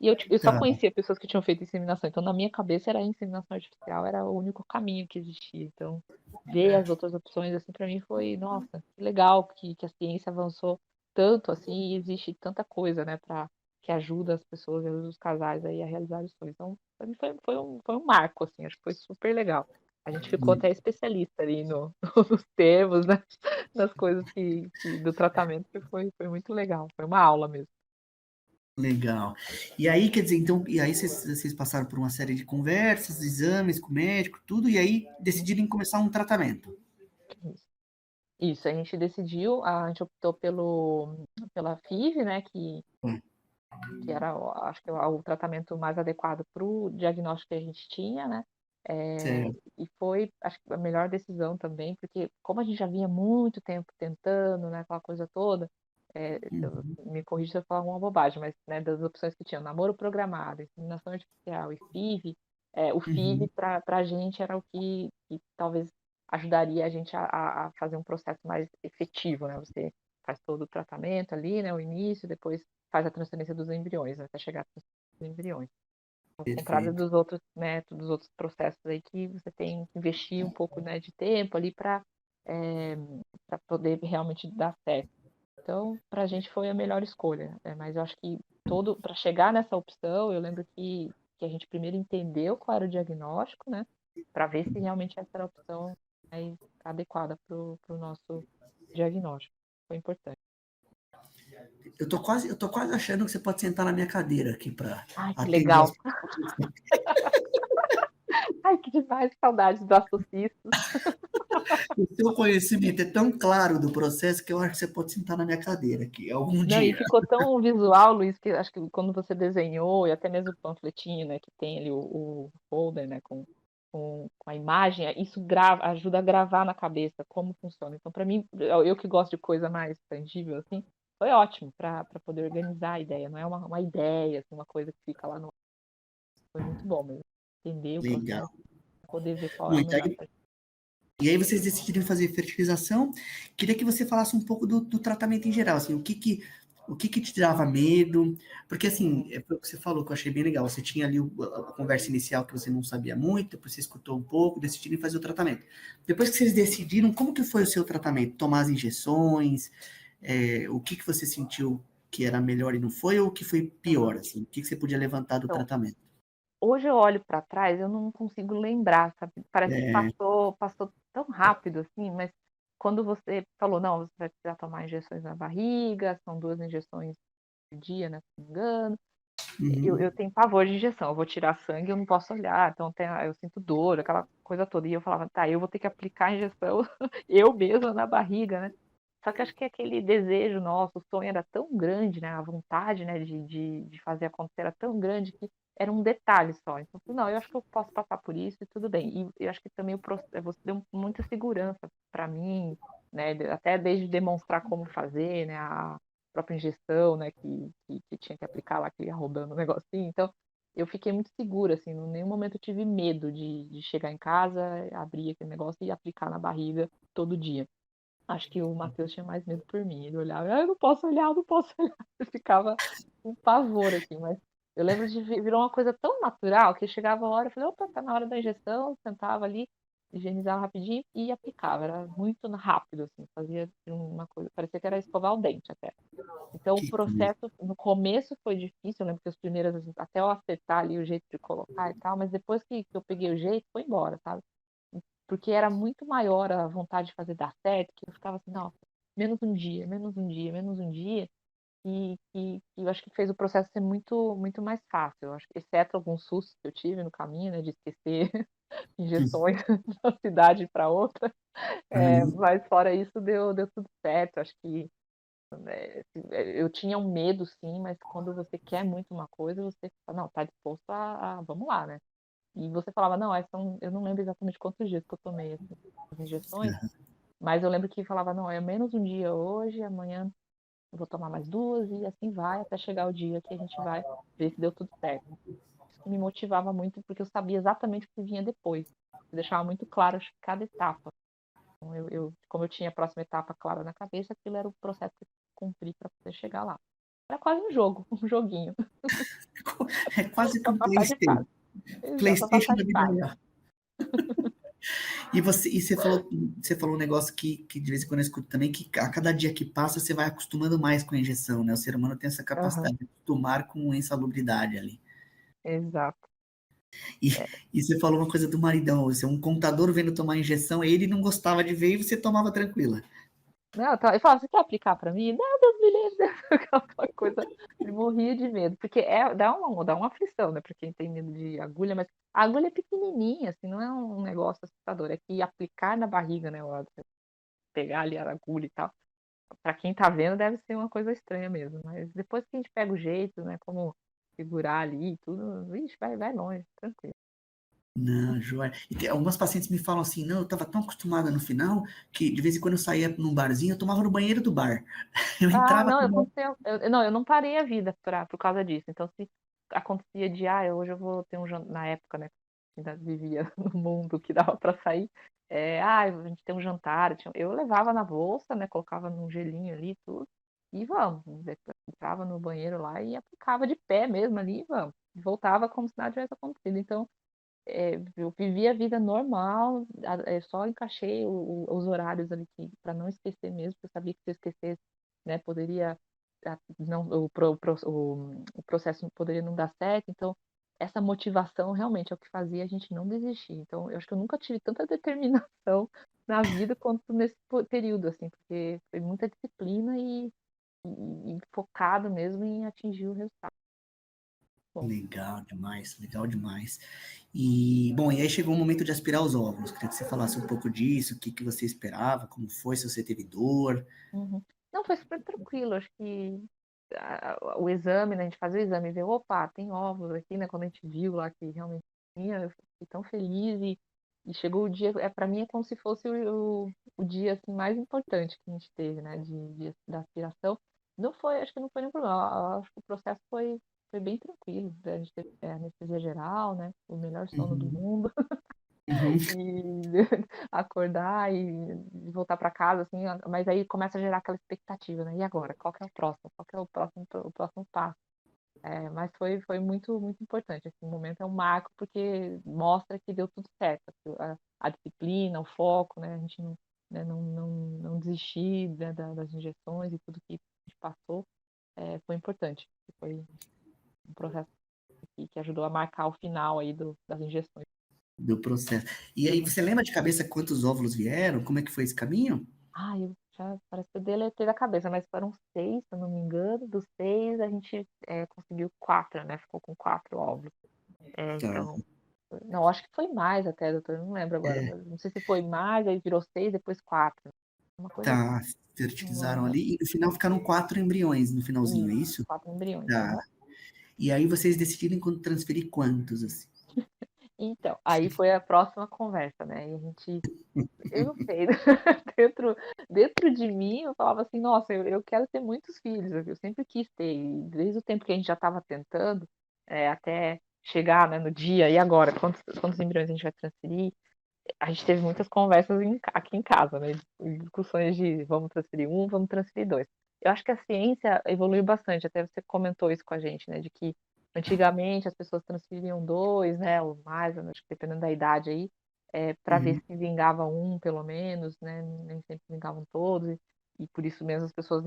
E eu só Tá, conhecia pessoas que tinham feito inseminação, então na minha cabeça era a inseminação artificial, era o único caminho que existia. Então, ver as outras opções, assim, para mim foi, nossa, que legal que a ciência avançou tanto, assim, e existe tanta coisa, né, que ajuda as pessoas, ajuda os casais aí a realizar os sonhos. Então, para mim foi um marco, assim, acho que foi super legal. A gente ficou até especialista ali nos termos, né, nas coisas do tratamento, que foi muito legal, foi uma aula mesmo. legal. E aí, quer dizer, então, e aí vocês passaram por uma série de conversas, exames com o médico, tudo, e aí decidiram começar um tratamento. Isso, a gente decidiu, a gente optou pela FIV, né, que era, acho que o tratamento mais adequado para o diagnóstico que a gente tinha, né, Certo. e foi, acho que a melhor decisão também, porque como a gente já vinha muito tempo tentando, né, aquela coisa toda, Uhum. Me corrija se eu falar alguma bobagem, mas, né, das opções que tinha, namoro programado, inseminação artificial e FIV, o FIV Uhum. para a gente era o que talvez ajudaria a gente a fazer um processo mais efetivo, né? Você faz todo o tratamento ali, né, o início, depois faz a transferência dos embriões, até chegar à transferência dos embriões. Ao contrário Perfeito. dos outros métodos, dos outros processos aí que você tem que investir um pouco, né, de tempo ali para poder realmente dar certo. Então, para a gente foi a melhor escolha, mas eu acho que para chegar nessa opção, eu lembro que a gente primeiro entendeu qual era o diagnóstico, né, para ver se realmente essa era a opção mais adequada para o nosso diagnóstico. Foi importante. Eu tô quase achando que você pode sentar na minha cadeira aqui para Ai, que atender as legal! pessoas. Ai, que demais, saudades do Associsto. O seu conhecimento é tão claro do processo que eu acho que você pode sentar na minha cadeira aqui algum Não, e dia. ficou tão visual, Luiz, que acho que quando você desenhou, e até mesmo o panfletinho, né, que tem ali o folder, né, com a imagem, isso ajuda a gravar na cabeça como funciona. Então, para mim, eu que gosto de coisa mais tangível, assim, foi ótimo para poder organizar a ideia. Não é uma ideia, assim, uma coisa que fica lá no. Foi muito bom mesmo. Entender o Legal. processo, poder ver qual é o Muito. melhor. E aí vocês decidiram fazer fertilização. Queria que você falasse um pouco do tratamento em geral, assim, o que te dava medo? Porque, assim, foi o que você falou, que eu achei bem legal. Você tinha ali a conversa inicial que você não sabia muito, depois você escutou um pouco, decidiram fazer o tratamento. Depois que vocês decidiram, como que foi o seu tratamento? Tomar as injeções? O que você sentiu que era melhor e não foi, ou o que foi pior, Aham. assim? O que você podia levantar do Então, tratamento? hoje eu olho para trás, eu não consigo lembrar, sabe? Parece que É, passou tão rápido assim, mas quando você falou: "Não, você vai precisar tomar injeções na barriga, são 2 injeções por dia, né, se não me engano". Eu uhum, tenho pavor de injeção, eu vou tirar sangue, eu não posso olhar, então eu sinto dor, aquela coisa toda. E eu falava: "Tá, eu vou ter que aplicar a injeção eu mesma na barriga, né". Só que acho que aquele desejo nosso, o sonho era tão grande, né, a vontade, né, de fazer acontecer era tão grande que era um detalhe só. Então eu falei: "Não, eu acho que eu posso passar por isso e tudo bem". E eu acho que também você deu muita segurança para mim, né, até desde demonstrar como fazer, né, a própria injeção, né, que tinha que aplicar lá, que ia rodando o negocinho. Então, eu fiquei muito segura, assim, em nenhum momento eu tive medo de chegar em casa, abrir aquele negócio e aplicar na barriga todo dia. Acho que o Matheus tinha mais medo por mim. Ele olhava: "Ah, eu não posso olhar, eu não posso olhar". Eu ficava com pavor, assim, mas eu lembro de virou uma coisa tão natural que chegava a hora, eu falei: "Opa, tá na hora da injeção", sentava ali, higienizava rapidinho e aplicava. Era muito rápido, assim, fazia uma coisa, parecia que era escovar o dente até. Então o que coisa. processo no começo foi difícil, eu lembro que as primeiras vezes, até eu acertar ali o jeito de colocar e tal, mas depois que eu peguei o jeito, foi embora, sabe. Porque era muito maior a vontade de fazer dar certo, que eu ficava assim: "Nossa, menos um dia, menos um dia, menos um dia", e eu acho que fez o processo ser muito mais fácil. Eu acho que exceto alguns sustos que eu tive no caminho, né, de esquecer injeções de uma cidade para outra, Uhum. mas fora isso deu tudo certo. Acho que eu tinha um medo sim, mas quando você quer muito uma coisa, você fala: "Não, tá disposto a vamos lá, né". E você falava: "Não, eu não lembro exatamente quantos dias que eu tomei, assim, as injeções, mas eu lembro que falava: "Não, é menos um dia hoje, amanhã eu vou tomar mais 2 e assim vai até chegar o dia que a gente vai ver se deu tudo certo". Isso que me motivava muito, porque eu sabia exatamente o que vinha depois. Eu deixava muito claro, acho que cada etapa. Então como eu tinha a próxima etapa clara na cabeça, aquilo era o processo que eu cumpri para poder chegar lá. Era quase um jogo, um joguinho, É quase que para um passar de PlayStation. fase. Exato, para PlayStation passar da de vida fase. real. E você falou um negócio que de vez em quando eu escuto também, que a cada dia que passa você vai acostumando mais com a injeção, né? O ser humano tem essa Aham, capacidade de acostumar com a insalubridade ali. exato. E, É. e você falou uma coisa do maridão, você é um contador vendo tomar injeção, ele não gostava de ver e você tomava tranquila. Não, então, ele falava: "Você quer aplicar pra mim?". "Não, Deus me livre", aquela coisa, ele morria de medo, porque dá uma aflição, né, pra quem tem medo de agulha, mas a agulha é pequenininha, assim, não é um negócio assustador, é que aplicar na barriga, né, você pegar ali a agulha e tal, pra quem tá vendo deve ser uma coisa estranha mesmo, mas depois que a gente pega o jeito, né, como segurar ali e tudo, vixe, vai longe, tranquilo. Não, joia. E algumas pacientes me falam assim, não, eu estava tão acostumada no final que de vez em quando eu saía num barzinho, eu tomava no banheiro do bar. Eu Ah, entrava, não, tomava. aconteceu. Não, eu não parei a vida por causa disso. Então, se acontecia de, hoje eu vou ter um jantar, na época, né, que ainda vivia no mundo que dava para sair, a gente tem um jantar, eu levava na bolsa, né, colocava num gelinho ali, tudo, e vamos. Depois entrava no banheiro lá e aplicava de pé mesmo ali, e vamos. E voltava como se nada tivesse acontecido. Então, eu vivi a vida normal, só encaixei os horários ali para não esquecer mesmo, porque eu sabia que se eu esquecesse, né, poderia não o processo poderia não dar certo. Então essa motivação realmente é o que fazia a gente não desistir. Então eu acho que eu nunca tive tanta determinação na vida quanto nesse período, assim, porque foi muita disciplina e focado mesmo em atingir o resultado. Bom. Legal demais, legal demais. E, bom, e aí chegou o momento de aspirar os óvulos. Queria que você falasse um pouco disso, o que que você esperava, como foi, se você teve dor. Uhum. Não, foi super tranquilo. Acho que o exame, né? A gente fazia o exame e vê, opa, tem óvulos aqui, né? Quando a gente viu lá que realmente tinha, eu fiquei tão feliz e chegou o dia, para mim é como se fosse o dia assim, mais importante que a gente teve, né? Da aspiração. Não foi, acho que não foi nenhum problema. Acho que o processo foi bem tranquilo. A gente teve anestesia geral, né? O melhor sono do Uhum, mundo uhum, e acordar e voltar para casa, assim, mas aí começa a gerar aquela expectativa, né? E agora? Qual que é o próximo? Qual que é o próximo passo? Mas foi muito, muito importante. Esse momento é um marco porque mostra que deu tudo certo. A disciplina, o foco, né? A gente não, né, não desistir, né, das injeções e tudo que a gente passou, foi importante. Foi um processo que ajudou a marcar o final aí das injeções. do processo. E aí, você lembra de cabeça quantos óvulos vieram? Como é que foi esse caminho? Eu já parece que eu deletei da cabeça, mas foram 6, se eu não me engano. Dos 6, a gente conseguiu 4, né? Ficou com 4 óvulos. Tá, Então, não, acho que foi mais até, doutor, eu não lembro agora. é, Mas não sei se foi mais, aí virou 6, depois 4. Uma coisa assim, tá, não fertilizaram lembro. ali e no final ficaram 4 embriões no finalzinho, é Isso, isso? 4 embriões. Tá. Aham. E aí vocês decidiram transferir quantos, assim? Então, aí foi a próxima conversa, né? E a gente, eu não sei, dentro, dentro de mim eu falava assim, nossa, eu quero ter muitos filhos, eu sempre quis ter, e desde o tempo que a gente já estava tentando, até chegar, né, no dia, e agora, quantos embriões a gente vai transferir? A gente teve muitas conversas aqui em casa, né, discussões de vamos transferir um, vamos transferir dois. Eu acho que a ciência evoluiu bastante, até você comentou isso com a gente, né, de que antigamente as pessoas transferiam dois, né, ou mais, acho que dependendo da idade aí, para ver Uhum, se vingava um, pelo menos, né, nem sempre vingavam todos, e por isso mesmo as pessoas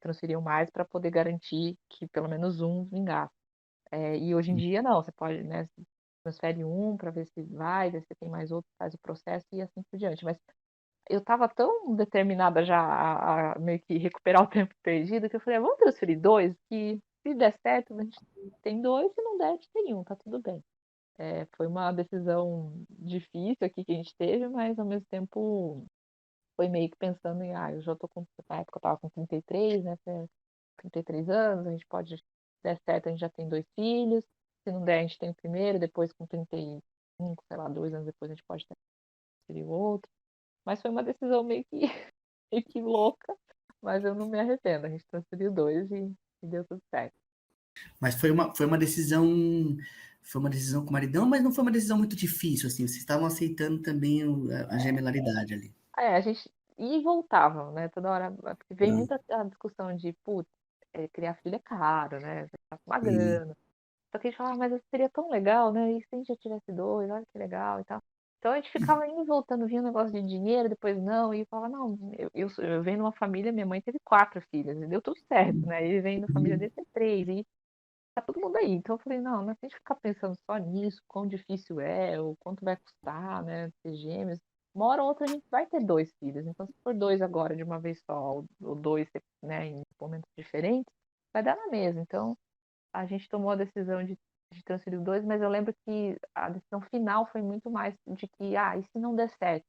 transferiam mais para poder garantir que pelo menos um vingasse. E hoje em dia não, você pode, né, transfere um para ver se vai, ver se tem mais outro, faz o processo e assim por diante. Mas eu estava tão determinada já a meio que recuperar o tempo perdido que eu falei, vamos transferir dois, que se der certo, a gente tem dois, se não der, a gente tem um, tá tudo bem. Foi uma decisão difícil aqui que a gente teve, mas ao mesmo tempo foi meio que pensando em, eu já tô com, na época eu tava com 33, né, 33 anos, a gente pode, se der certo, a gente já tem dois filhos, se não der, a gente tem o primeiro, depois com 35, sei lá, 2 anos depois a gente pode ter o outro. Mas foi uma decisão meio que, meio que louca, mas eu não me arrependo. A gente transferiu dois e deu tudo certo. mas foi uma decisão com o maridão, mas não foi uma decisão muito difícil, assim, vocês estavam aceitando também a gemelaridade ali. A gente ia e voltava, né? Toda hora, porque vem Tá? muita a discussão de, putz, criar filho é caro, né? Você gasta uma Sim. grana. Só que a gente falava, mas seria tão legal, né? E se a gente já tivesse dois, olha que legal e tal. Então a gente ficava indo e voltando, vinha um negócio de dinheiro, depois não, e eu falava, não, eu venho de uma família, minha mãe teve 4 filhas, e deu tudo certo, né? Ele vem da família Uhum. dele ter 3, e tá todo mundo aí. Então eu falei, não, não é pra gente ficar pensando só nisso, quão difícil é, ou quanto vai custar, né, ter gêmeos. Uma hora ou outra a gente vai ter 2 filhos, então se for dois agora de uma vez só, ou dois, né, em momentos diferentes, vai dar na mesma. Então a gente tomou a decisão de transferir dois, mas eu lembro que a decisão final foi muito mais de que, e se não der certo,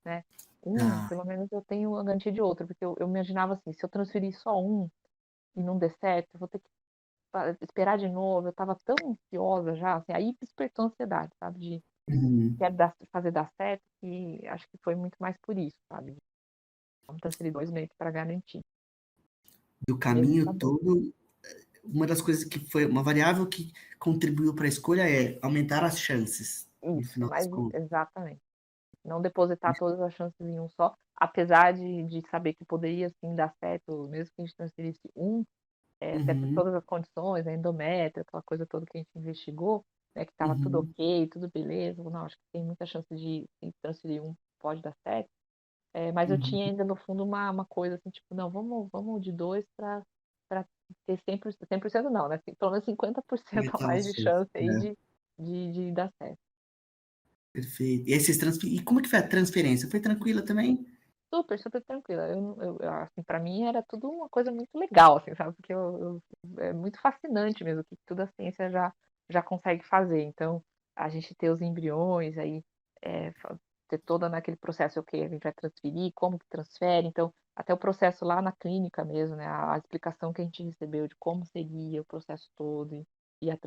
né? Tá. Pelo menos eu tenho a garantia de outro, porque eu imaginava assim, se eu transferir só um e não der certo, eu vou ter que esperar de novo. Eu estava tão ansiosa já, assim, aí despertou ansiedade, sabe? Uhum. quero fazer dar certo, e acho que foi muito mais por isso, sabe? Vamos transferir 2 meses para garantir, Do mesmo caminho sabendo. todo, uma das coisas que foi uma variável que contribuiu para a escolha é aumentar as chances, no Isso, final das mas contas. exatamente. Não depositar todas as chances em um só, apesar de saber que poderia sim dar certo, mesmo que a gente transferisse um, até por Uhum, todas as condições, a endométrio, aquela coisa toda que a gente investigou, né, que estava tudo uhum, ok, tudo beleza. Não, acho que tem muita chance de se transferir um, pode dar certo. Mas eu uhum. tinha ainda no fundo uma coisa assim, tipo, não, vamos de dois para ter 100%, 100% não, né? Pelo menos 50% a Aumentar mais as de chances, chance aí né? de dar certo. Perfeito. E aí vocês e como que foi a transferência? Foi tranquila também? Super, super tranquila. Assim, para mim era tudo uma coisa muito legal, assim, sabe? Porque é muito fascinante mesmo o que toda a ciência já consegue fazer. Então, a gente ter os embriões, aí ter toda naquele processo, ok, a gente vai transferir, como que transfere. Então, até o processo lá na clínica mesmo, né? A explicação que a gente recebeu de como seria o processo todo e a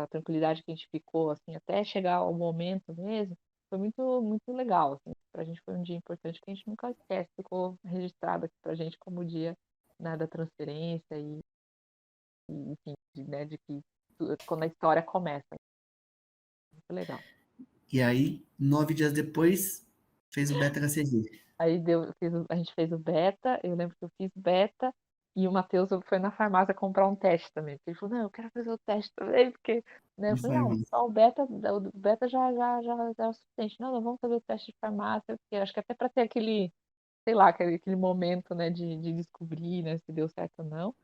tranquilidade que a gente ficou, assim, até chegar ao momento mesmo. Foi muito, muito legal, assim. Pra gente foi um dia importante que a gente nunca esquece. Ficou registrado aqui pra gente como o dia, né, da transferência enfim, né, de que quando a história começa. Muito legal. E aí, 9 dias depois, fez o beta-HCG. Aí a gente fez o beta, eu lembro que eu fiz beta, e o Matheus foi na farmácia comprar um teste também. Porque ele falou, não, eu quero fazer o teste também, porque, né, eu De falei, não, farmácia. só o beta já é o suficiente. Não, não, vamos fazer o teste de farmácia, porque acho que até para ter aquele, sei lá, aquele momento, né, de descobrir, né, se deu certo ou não.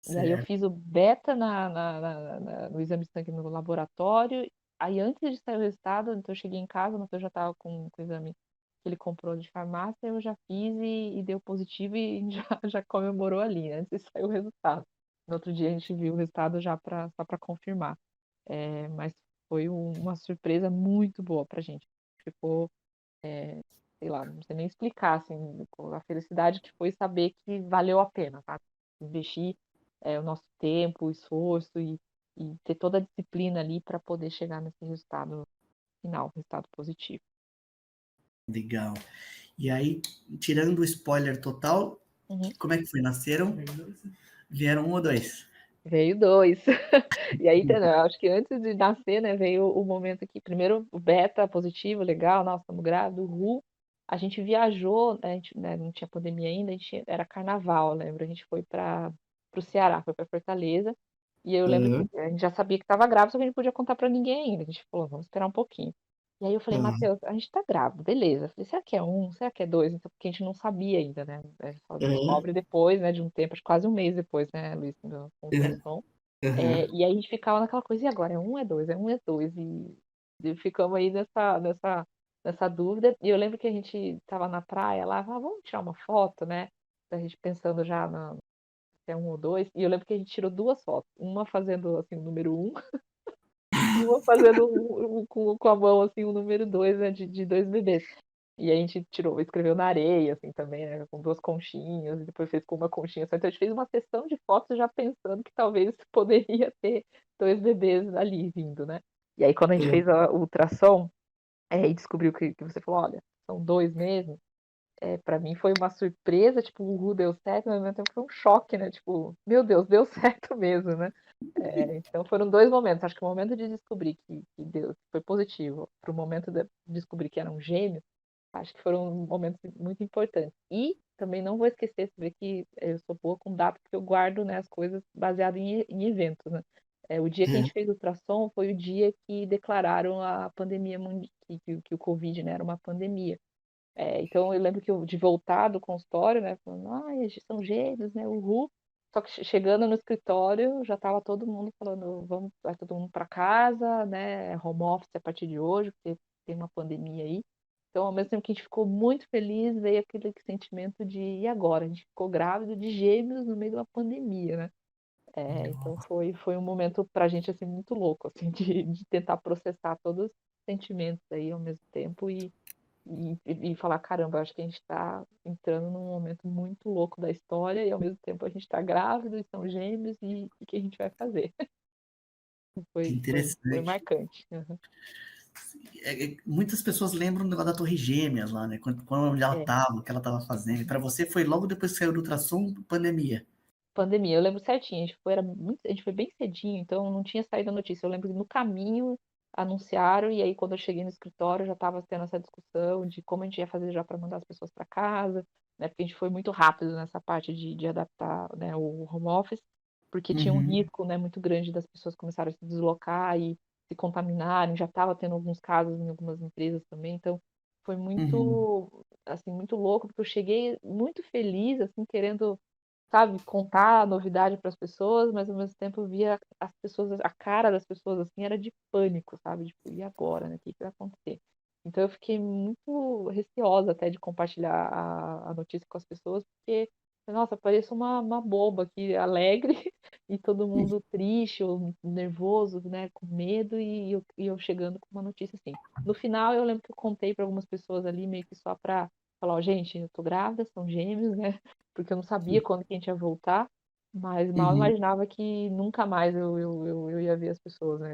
E aí eu Certo. fiz o beta no exame de sangue no laboratório. Aí antes de sair o resultado, então eu cheguei em casa, o Matheus já estava com o exame que ele comprou de farmácia, eu já fiz e deu positivo e já comemorou ali, né, antes de sair o resultado. No outro dia a gente viu o resultado só para confirmar. Mas foi uma surpresa muito boa pra gente. Ficou, sei lá, não sei nem explicar, assim, a felicidade que foi saber que valeu a pena, tá? Investir o nosso tempo, o esforço e ter toda a disciplina ali para poder chegar nesse resultado final, resultado positivo. Legal. E aí, tirando o spoiler total, Uhum. como é que foi? Nasceram? Vieram um ou dois? Veio dois. E aí, entendeu? Eu acho que antes de nascer, né, veio o momento que, primeiro, o beta positivo, legal, nossa, estamos grávidos, a gente viajou, né, a gente, né, não tinha pandemia ainda, era carnaval, lembra? A gente foi para o Ceará, foi para Fortaleza, e eu lembro que Aham, a gente já sabia que estava grávida, só que a gente não podia contar para ninguém ainda. A gente falou, vamos esperar um pouquinho. E aí eu falei, aham, Matheus, a gente tá grávido, beleza. Eu falei, será que é um? Será que é dois? Então, porque a gente não sabia ainda, né? A gente só aham, descobre depois, né, de um tempo, acho que quase um mês depois, né, Luiz, com aham, ultrassom. aham. E aí a gente ficava naquela coisa, e agora? É um, é dois, é um, é dois. E ficamos aí nessa dúvida. E eu lembro que a gente estava na praia lá, vamos tirar uma foto, né? A gente pensando já se é um ou dois. E eu lembro que a gente tirou duas fotos. Uma fazendo assim, o número um, e uma fazendo com a mão assim, o número dois, né? De dois bebês. E a gente escreveu na areia, assim, também, né? Com duas conchinhas, e depois fez com uma conchinha só. Então a gente fez uma sessão de fotos já pensando que talvez poderia ter dois bebês ali vindo, né? E aí quando a gente fez o ultrassom, e descobriu que você falou, olha, são dois mesmo, para mim foi uma surpresa, tipo, o Ru deu certo, mas ao mesmo tempo foi um choque, né? Tipo, meu Deus, deu certo mesmo, né? Então foram dois momentos. Acho que o momento de descobrir que deu, que foi positivo, para o momento de descobrir que eram gêmeos, acho que foram momentos muito importantes. E também não vou esquecer, você vê que eu sou boa com data, porque eu guardo, né, as coisas baseado em eventos, né? O dia que a É. gente fez o ultrassom foi o dia que declararam a pandemia, que o Covid, né, era uma pandemia. Então eu lembro que de voltar do consultório, né, falando, ai, são gêmeos, né, uhul. Só que chegando no escritório, já estava todo mundo falando, vai todo mundo para casa, né, home office a partir de hoje, porque tem uma pandemia aí. Então, ao mesmo tempo que a gente ficou muito feliz, veio aquele sentimento de, e agora? A gente ficou grávido de gêmeos no meio de uma pandemia, né? Então foi um momento para a gente, assim, muito louco, assim, de tentar processar todos os sentimentos aí ao mesmo tempo e falar, caramba, acho que a gente está entrando num momento muito louco da história e ao mesmo tempo a gente está grávido e são gêmeos e o que a gente vai fazer? Que Foi interessante. marcante. Uhum. muitas pessoas lembram do negócio da Torre Gêmeas lá, né? Quando ela É, estava, o que ela estava fazendo. E para você foi logo depois que saiu do ultrassom, pandemia. pandemia, eu lembro certinho, a gente foi bem cedinho, então não tinha saído a notícia. Eu lembro que no caminho anunciaram, e aí quando eu cheguei no escritório já estava tendo essa discussão de como a gente ia fazer já para mandar as pessoas para casa, né? Porque a gente foi muito rápido nessa parte de adaptar, né, o home office, porque tinha um Uhum, risco, né, muito grande das pessoas começarem a se deslocar e se contaminarem. Já estava tendo alguns casos em algumas empresas também, então foi uhum. muito, assim, muito louco, porque eu cheguei muito feliz, assim, querendo, sabe, contar a novidade para as pessoas, mas ao mesmo tempo eu via as pessoas, a cara das pessoas assim era de pânico, sabe? Tipo, e agora, né? O que que vai acontecer? Então eu fiquei muito receosa até de compartilhar a notícia com as pessoas, porque, nossa, pareço uma boba aqui, alegre, e todo mundo triste ou nervoso, né? Com medo, e eu chegando com uma notícia assim. No final, eu lembro que eu contei para algumas pessoas ali, meio que só para falar, ó, gente, eu tô grávida, são gêmeos, né? Porque eu não sabia quando que a gente ia voltar, mas mal Uhum. imaginava que nunca mais eu ia ver as pessoas, né?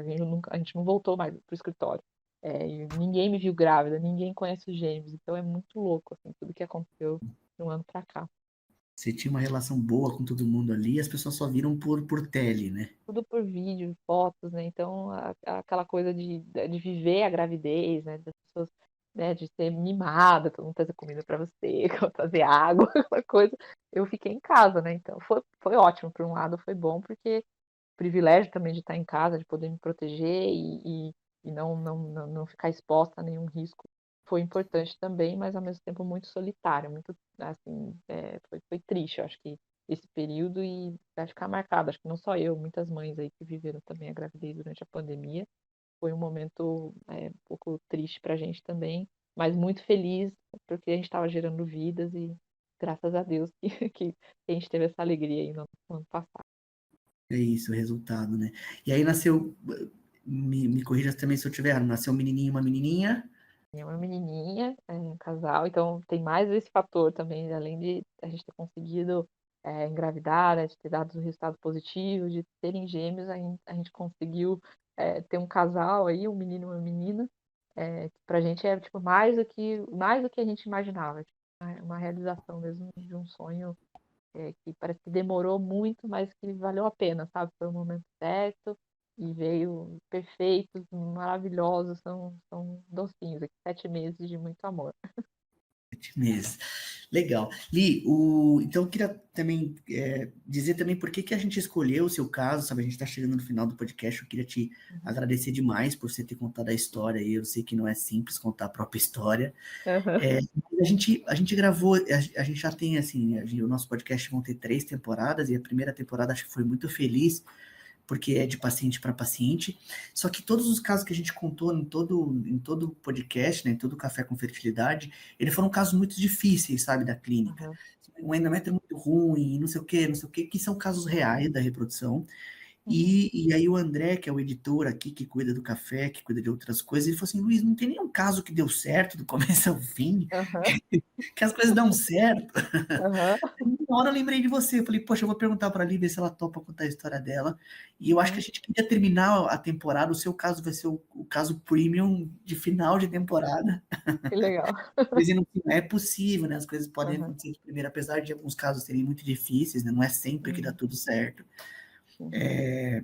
A gente não voltou mais pro escritório. E ninguém me viu grávida, ninguém conhece os gêmeos, então é muito louco, assim, tudo que aconteceu de um ano pra cá. Você tinha uma relação boa com todo mundo ali, as pessoas só viram por tele, né? Tudo por vídeo, fotos, né? Então, aquela coisa de viver a gravidez, né? Das pessoas, né? De ser mimada, todo mundo trazer comida para você, trazer água, aquela coisa. Eu fiquei em casa, né? Então, foi ótimo. Por um lado, foi bom, porque privilégio também de estar em casa, de poder me proteger e não ficar exposta a nenhum risco. Foi importante também, mas ao mesmo tempo muito solitário, muito, assim, foi triste, eu acho que esse período, e vai ficar marcado. Acho que não só eu, muitas mães aí que viveram também a gravidez durante a pandemia. Foi um momento um pouco triste para a gente também, mas muito feliz porque a gente estava gerando vidas e graças a Deus que a gente teve essa alegria aí no ano passado. É isso, o resultado, né? E aí nasceu, me corrija também se eu tiver errado, nasceu um menininho e uma menininha. É uma menininha, um casal, então tem mais esse fator também, além de a gente ter conseguido engravidar, né, de ter dado o resultado positivo, de terem gêmeos, a gente conseguiu ter um casal aí, um menino e uma menina, que pra gente é tipo mais do que a gente imaginava, tipo, uma realização mesmo de um sonho que parece que demorou muito, mas que valeu a pena, sabe? Foi o momento certo e veio perfeitos, maravilhosos, são docinhos aqui, 7 meses de muito amor. 7 meses. Legal. Li, então eu queria também dizer também por que que a gente escolheu o seu caso, sabe? A gente está chegando no final do podcast, eu queria te Uhum. agradecer demais por você ter contado a história aí. Eu sei que não é simples contar a própria história. Aham. A gente gravou, a gente já tem assim, o nosso podcast vão ter 3 temporadas, e a primeira temporada acho que foi muito feliz, porque é de paciente para paciente. Só que todos os casos que a gente contou em todo o podcast, né, em todo o Café com Fertilidade, eles foram casos muito difíceis, sabe, da clínica. Aham. Um endométrio muito ruim, não sei o quê, que são casos reais da reprodução. Uhum. E aí o André, que é o editor aqui, que cuida do café, que cuida de outras coisas, ele falou assim, Luiz, não tem nenhum caso que deu certo do começo ao fim, Aham. que as coisas dão certo. Aham. Uma hora eu lembrei de você, eu falei, poxa, eu vou perguntar para ali, ver se ela topa contar a história dela. E eu acho que a Uhum. gente queria terminar a temporada, o seu caso vai ser o caso premium de final de temporada, Que legal. dizendo que não é possível, né? As coisas podem Aham. acontecer de primeira, apesar de alguns casos serem muito difíceis, né? Não é sempre que dá Uhum. tudo certo. Uhum.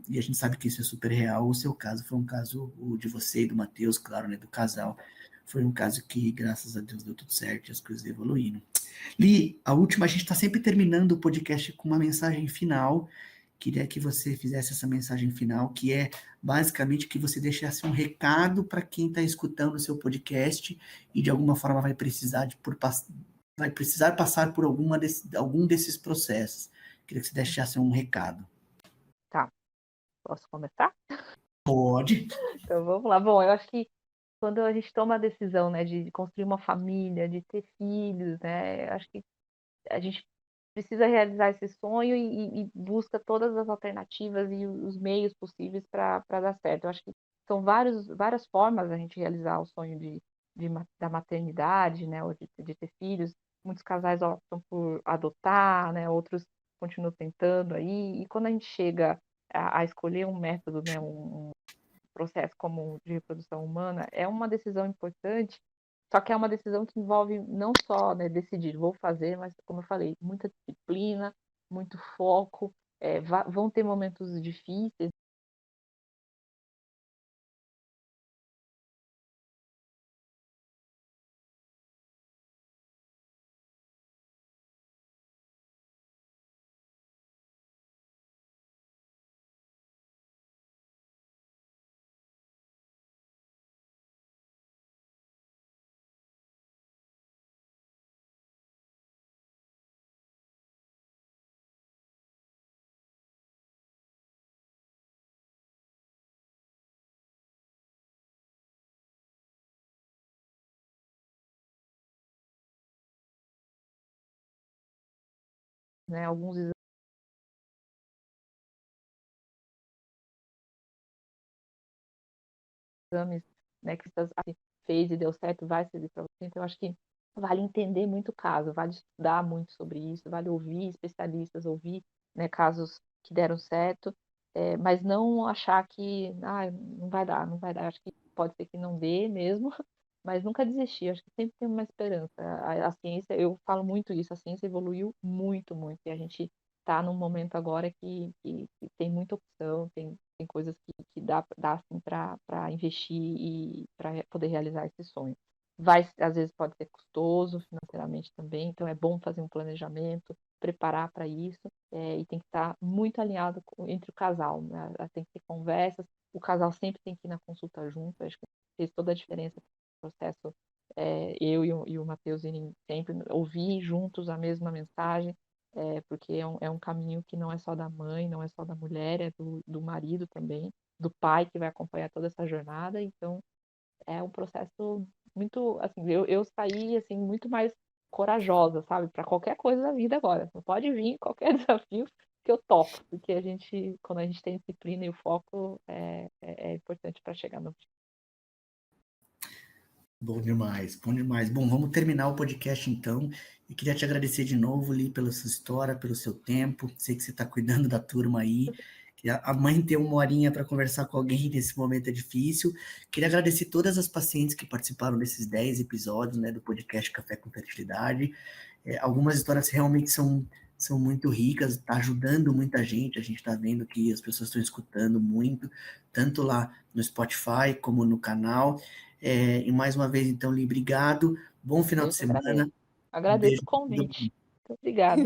E a gente sabe que isso é super real. O seu caso foi um caso, o de você e do Matheus, claro, né? Do casal. Foi um caso que, graças a Deus, deu tudo certo e as coisas evoluíram. Li, a última, a gente está sempre terminando o podcast com uma mensagem final. Queria que você fizesse essa mensagem final, que é basicamente que você deixasse um recado para quem está escutando o seu podcast e de alguma forma vai precisar passar por algum desses processos. Queria que você deixasse um recado. Tá, posso começar? Pode. Então vamos lá. Bom, eu acho que quando a gente toma a decisão, né, de construir uma família, de ter filhos, né, eu acho que a gente precisa realizar esse sonho e busca todas as alternativas e os meios possíveis para dar certo. Eu acho que são várias formas da gente realizar o sonho da maternidade, né, ou de ter filhos. Muitos casais optam por adotar, né, outros continuam tentando aí. E quando a gente chega a escolher um método, né, um processo como de reprodução humana, é uma decisão importante, só que é uma decisão que envolve não só, né, decidir, vou fazer, mas, como eu falei, muita disciplina, muito foco, vão ter momentos difíceis, né, alguns exames, né, que você fez e deu certo, vai servir para você. Então, eu acho que vale entender muito o caso, vale estudar muito sobre isso, vale ouvir especialistas, ouvir, né, casos que deram certo, mas não achar que não vai dar, não vai dar. Acho que pode ser que não dê mesmo, mas nunca desistir. Acho que sempre tem uma esperança. A ciência, eu falo muito isso, a ciência evoluiu muito, muito, e a gente está num momento agora que tem muita opção, tem coisas que dá assim, para investir e para poder realizar esse sonho. Às vezes pode ser custoso financeiramente também, então é bom fazer um planejamento, preparar para isso, e tem que estar muito alinhado entre o casal, né? Tem que ter conversas, o casal sempre tem que ir na consulta junto, acho que fez toda a diferença no processo, eu e o Matheus irem sempre ouvir juntos a mesma mensagem, porque é um caminho que não é só da mãe, não é só da mulher, é do marido também, do pai que vai acompanhar toda essa jornada. Então, é um processo muito, assim, eu saí, assim, muito mais corajosa, sabe, para qualquer coisa da vida agora. Pode vir qualquer desafio que eu topo, porque quando a gente tem disciplina e o foco, é importante para chegar no. Bom demais, bom demais. Bom, vamos terminar o podcast então. E queria te agradecer de novo, Li, pela sua história, pelo seu tempo. Sei que você está cuidando da turma aí. Que a mãe ter uma horinha para conversar com alguém nesse momento é difícil. Queria agradecer todas as pacientes que participaram desses 10 episódios, né, do podcast Café com Fertilidade. Algumas histórias realmente são muito ricas, está ajudando muita gente. A gente está vendo que as pessoas estão escutando muito, tanto lá no Spotify como no canal. E mais uma vez, então, Li, obrigado. Bom final Eu de que agradeço. semana. Um Agradeço beijo o para todo convite. mundo. Muito obrigada.